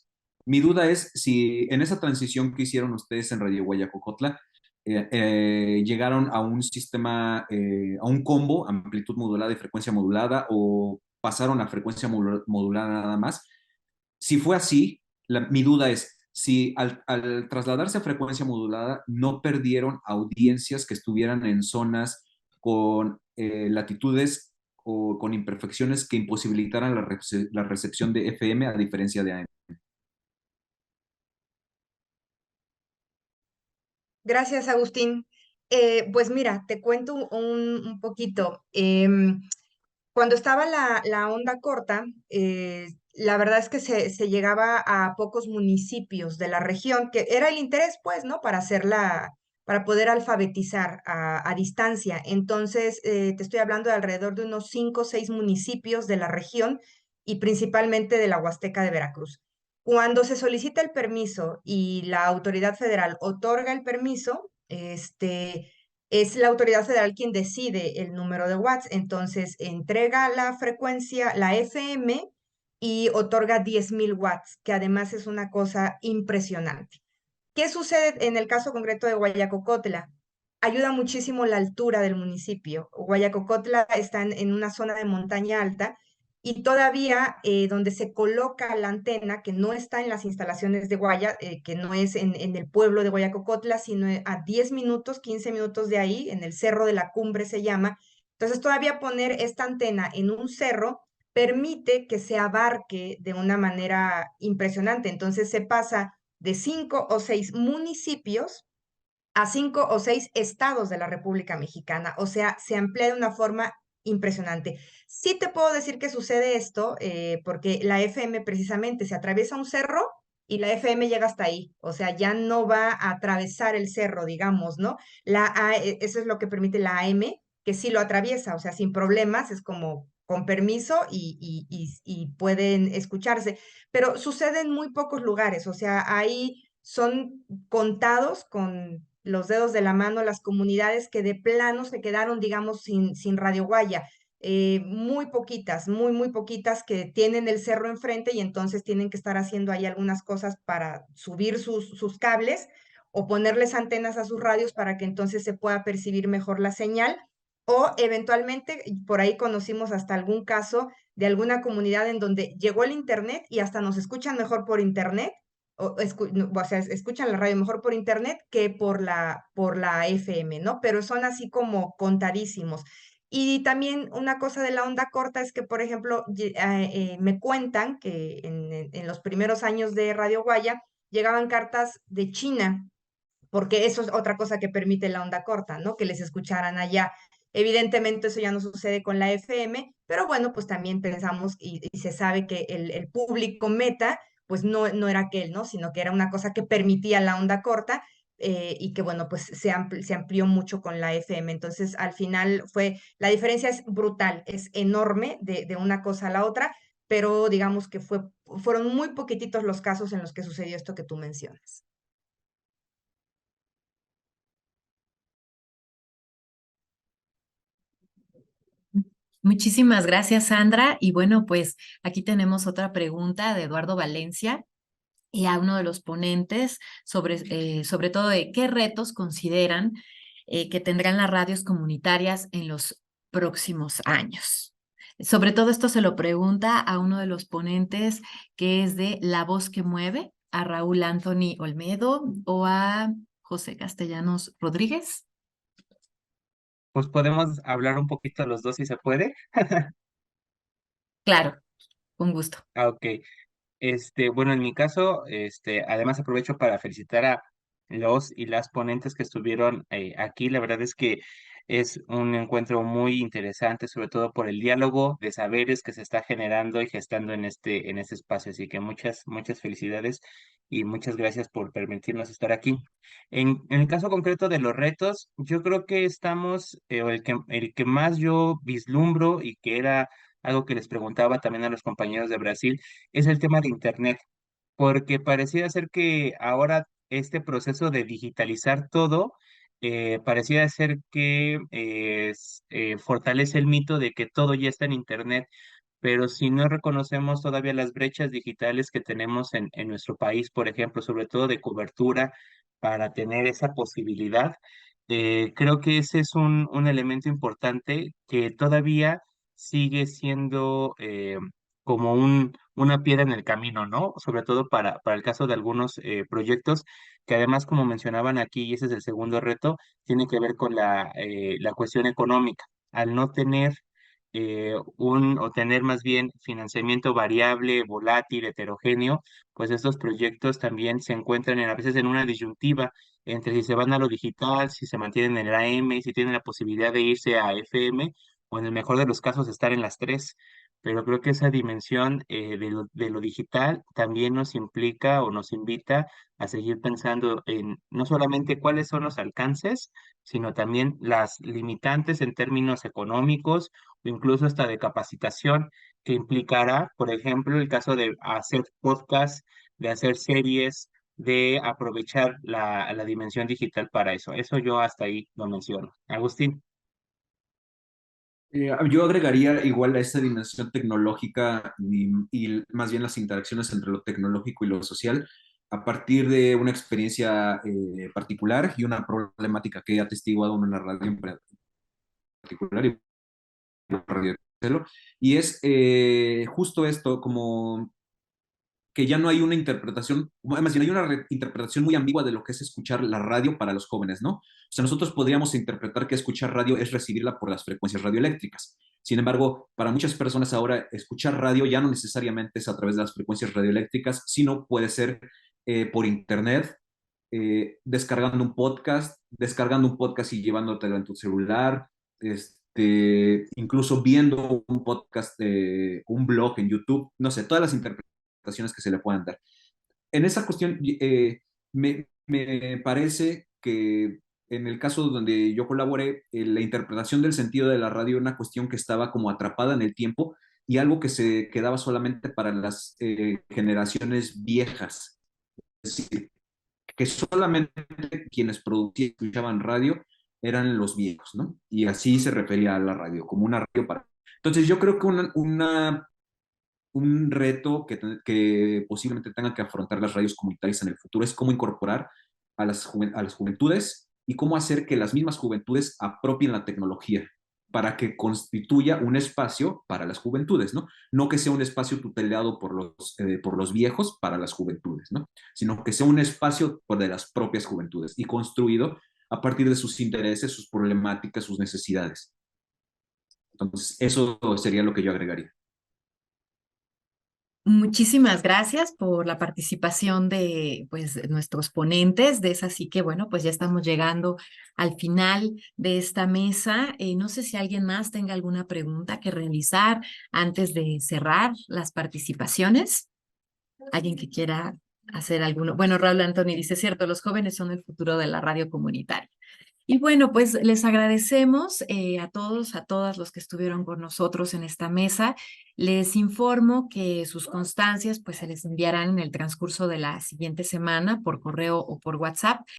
Mi duda es si en esa transición que hicieron ustedes en Radio Guayacocotla, llegaron a un sistema, a un combo, amplitud modulada y frecuencia modulada, o pasaron a frecuencia modulada nada más. Si fue así, mi duda es si al trasladarse a frecuencia modulada no perdieron audiencias que estuvieran en zonas con latitudes o con imperfecciones que imposibilitaran la recepción de FM a diferencia de AM. Gracias, Agustín. Pues mira, te cuento un poquito. Cuando estaba la onda corta, la verdad es que se llegaba a pocos municipios de la región, que era el interés, pues, ¿no? Para poder alfabetizar a distancia. Entonces, te estoy hablando de alrededor de unos 5 o 6 municipios de la región y principalmente de la Huasteca de Veracruz. Cuando se solicita el permiso y la autoridad federal otorga el permiso, es la autoridad federal quien decide el número de watts, entonces entrega la frecuencia, la FM, y otorga 10,000 watts, que además es una cosa impresionante. ¿Qué sucede en el caso concreto de Guayacocotla? Ayuda muchísimo la altura del municipio. Guayacocotla está en una zona de montaña alta y todavía donde se coloca la antena, que no está en las instalaciones de Guaya, que no es en el pueblo de Guayacocotla, sino a 10 minutos, 15 minutos de ahí, en el Cerro de la Cumbre se llama. Entonces todavía poner esta antena en un cerro permite que se abarque de una manera impresionante. Entonces se pasa de 5 o 6 municipios a 5 o 6 estados de la República Mexicana. O sea, se amplía de una forma impresionante. Sí te puedo decir que sucede esto, porque la FM precisamente se atraviesa un cerro y la FM llega hasta ahí. O sea, ya no va a atravesar el cerro, digamos, ¿no? Eso es lo que permite la AM, que sí lo atraviesa, o sea, sin problemas, es como con permiso y pueden escucharse. Pero sucede en muy pocos lugares, o sea, ahí son contados con los dedos de la mano las comunidades que de plano se quedaron, digamos, sin Radio Guaya. Muy poquitas, muy poquitas que tienen el cerro enfrente y entonces tienen que estar haciendo ahí algunas cosas para subir sus cables o ponerles antenas a sus radios para que entonces se pueda percibir mejor la señal. O eventualmente, por ahí conocimos hasta algún caso de alguna comunidad en donde llegó el internet y hasta nos escuchan mejor por internet o sea, escuchan la radio mejor por internet que por la FM, ¿no? Pero son así como contadísimos. Y también una cosa de la onda corta es que, por ejemplo, me cuentan que en los primeros años de Radio Guaya llegaban cartas de China, porque eso es otra cosa que permite la onda corta, ¿no? Que les escucharan allá. Evidentemente eso ya no sucede con la FM, pero bueno, pues también pensamos y se sabe que el público meta, pues no era aquel, ¿no? Sino que era una cosa que permitía la onda corta y que bueno, pues se amplió mucho con la FM. Entonces, al final la diferencia es brutal, es enorme de una cosa a la otra, pero digamos que fueron muy poquititos los casos en los que sucedió esto que tú mencionas. Muchísimas gracias, Sandra. Y bueno, pues aquí tenemos otra pregunta de Eduardo Valencia. y a uno de los ponentes sobre todo de qué retos consideran que tendrán las radios comunitarias en los próximos años. Sobre todo esto se lo pregunta a uno de los ponentes que es de La Voz que Mueve, a Raúl Anthony Olmedo o a José Castellanos Rodríguez. Pues podemos hablar un poquito los dos si se puede. Claro, con gusto. Ah, ok. Bueno, en mi caso, además aprovecho para felicitar a los y las ponentes que estuvieron aquí. La verdad es que es un encuentro muy interesante, sobre todo por el diálogo de saberes que se está generando y gestando en este espacio. Así que muchas felicidades y muchas gracias por permitirnos estar aquí. En el caso concreto de los retos, yo creo que estamos, o el que más yo vislumbro y que era algo que les preguntaba también a los compañeros de Brasil, es el tema de Internet, porque pareciera ser que ahora este proceso de digitalizar todo, pareciera ser que fortalece el mito de que todo ya está en Internet, pero si no reconocemos todavía las brechas digitales que tenemos en nuestro país, por ejemplo, sobre todo de cobertura, para tener esa posibilidad, creo que ese es un elemento importante que todavía sigue siendo como una piedra en el camino, ¿no? Sobre todo para el caso de algunos proyectos que además, como mencionaban aquí, y ese es el segundo reto, tiene que ver con la cuestión económica. Al no tener o tener más bien financiamiento variable, volátil, heterogéneo, pues estos proyectos también se encuentran a veces en una disyuntiva entre si se van a lo digital, si se mantienen en el AM, si tienen la posibilidad de irse a FM, o en el mejor de los casos estar en las tres. Pero creo que esa dimensión de lo digital también nos implica o nos invita a seguir pensando en no solamente cuáles son los alcances, sino también las limitantes en términos económicos o incluso hasta de capacitación que implicará, por ejemplo, el caso de hacer podcasts, de hacer series, de aprovechar la dimensión digital para eso. Eso yo hasta ahí lo menciono. Agustín. Yo agregaría igual a esta dimensión tecnológica y más bien las interacciones entre lo tecnológico y lo social a partir de una experiencia particular y una problemática que he atestiguado en una radio en particular y una radio de Marcelo. Y es justo esto, como que ya no hay una interpretación, más bien hay una interpretación muy ambigua de lo que es escuchar la radio para los jóvenes, ¿no? O sea, nosotros podríamos interpretar que escuchar radio es recibirla por las frecuencias radioeléctricas. Sin embargo, para muchas personas ahora escuchar radio ya no necesariamente es a través de las frecuencias radioeléctricas, sino puede ser por internet, descargando un podcast y llevándotelo en tu celular, incluso viendo un podcast, un blog en YouTube, no sé, todas las interpretaciones que se le puedan dar. En esa cuestión, me parece que en el caso donde yo colaboré, la interpretación del sentido de la radio era una cuestión que estaba como atrapada en el tiempo y algo que se quedaba solamente para las generaciones viejas. Es decir, que solamente quienes producían y escuchaban radio eran los viejos, ¿no? Y así se refería a la radio, como una radio para... Entonces yo creo que un reto que posiblemente tengan que afrontar las radios comunitarias en el futuro es cómo incorporar a las juventudes y cómo hacer que las mismas juventudes apropien la tecnología para que constituya un espacio para las juventudes, ¿no? No que sea un espacio tutelado por los viejos para las juventudes, ¿no? Sino que sea un espacio de las propias juventudes y construido a partir de sus intereses, sus problemáticas, sus necesidades. Entonces, eso sería lo que yo agregaría. Muchísimas gracias por la participación de pues, nuestros ponentes. Es así que, bueno, pues ya estamos llegando al final de esta mesa. No sé si alguien más tenga alguna pregunta que realizar antes de cerrar las participaciones. ¿Alguien que quiera hacer alguno? Bueno, Raúl Anthony dice, cierto, los jóvenes son el futuro de la radio comunitaria. Y bueno, pues les agradecemos a todos, a todas los que estuvieron con nosotros en esta mesa. Les informo que sus constancias pues se les enviarán en el transcurso de la siguiente semana por correo o por WhatsApp.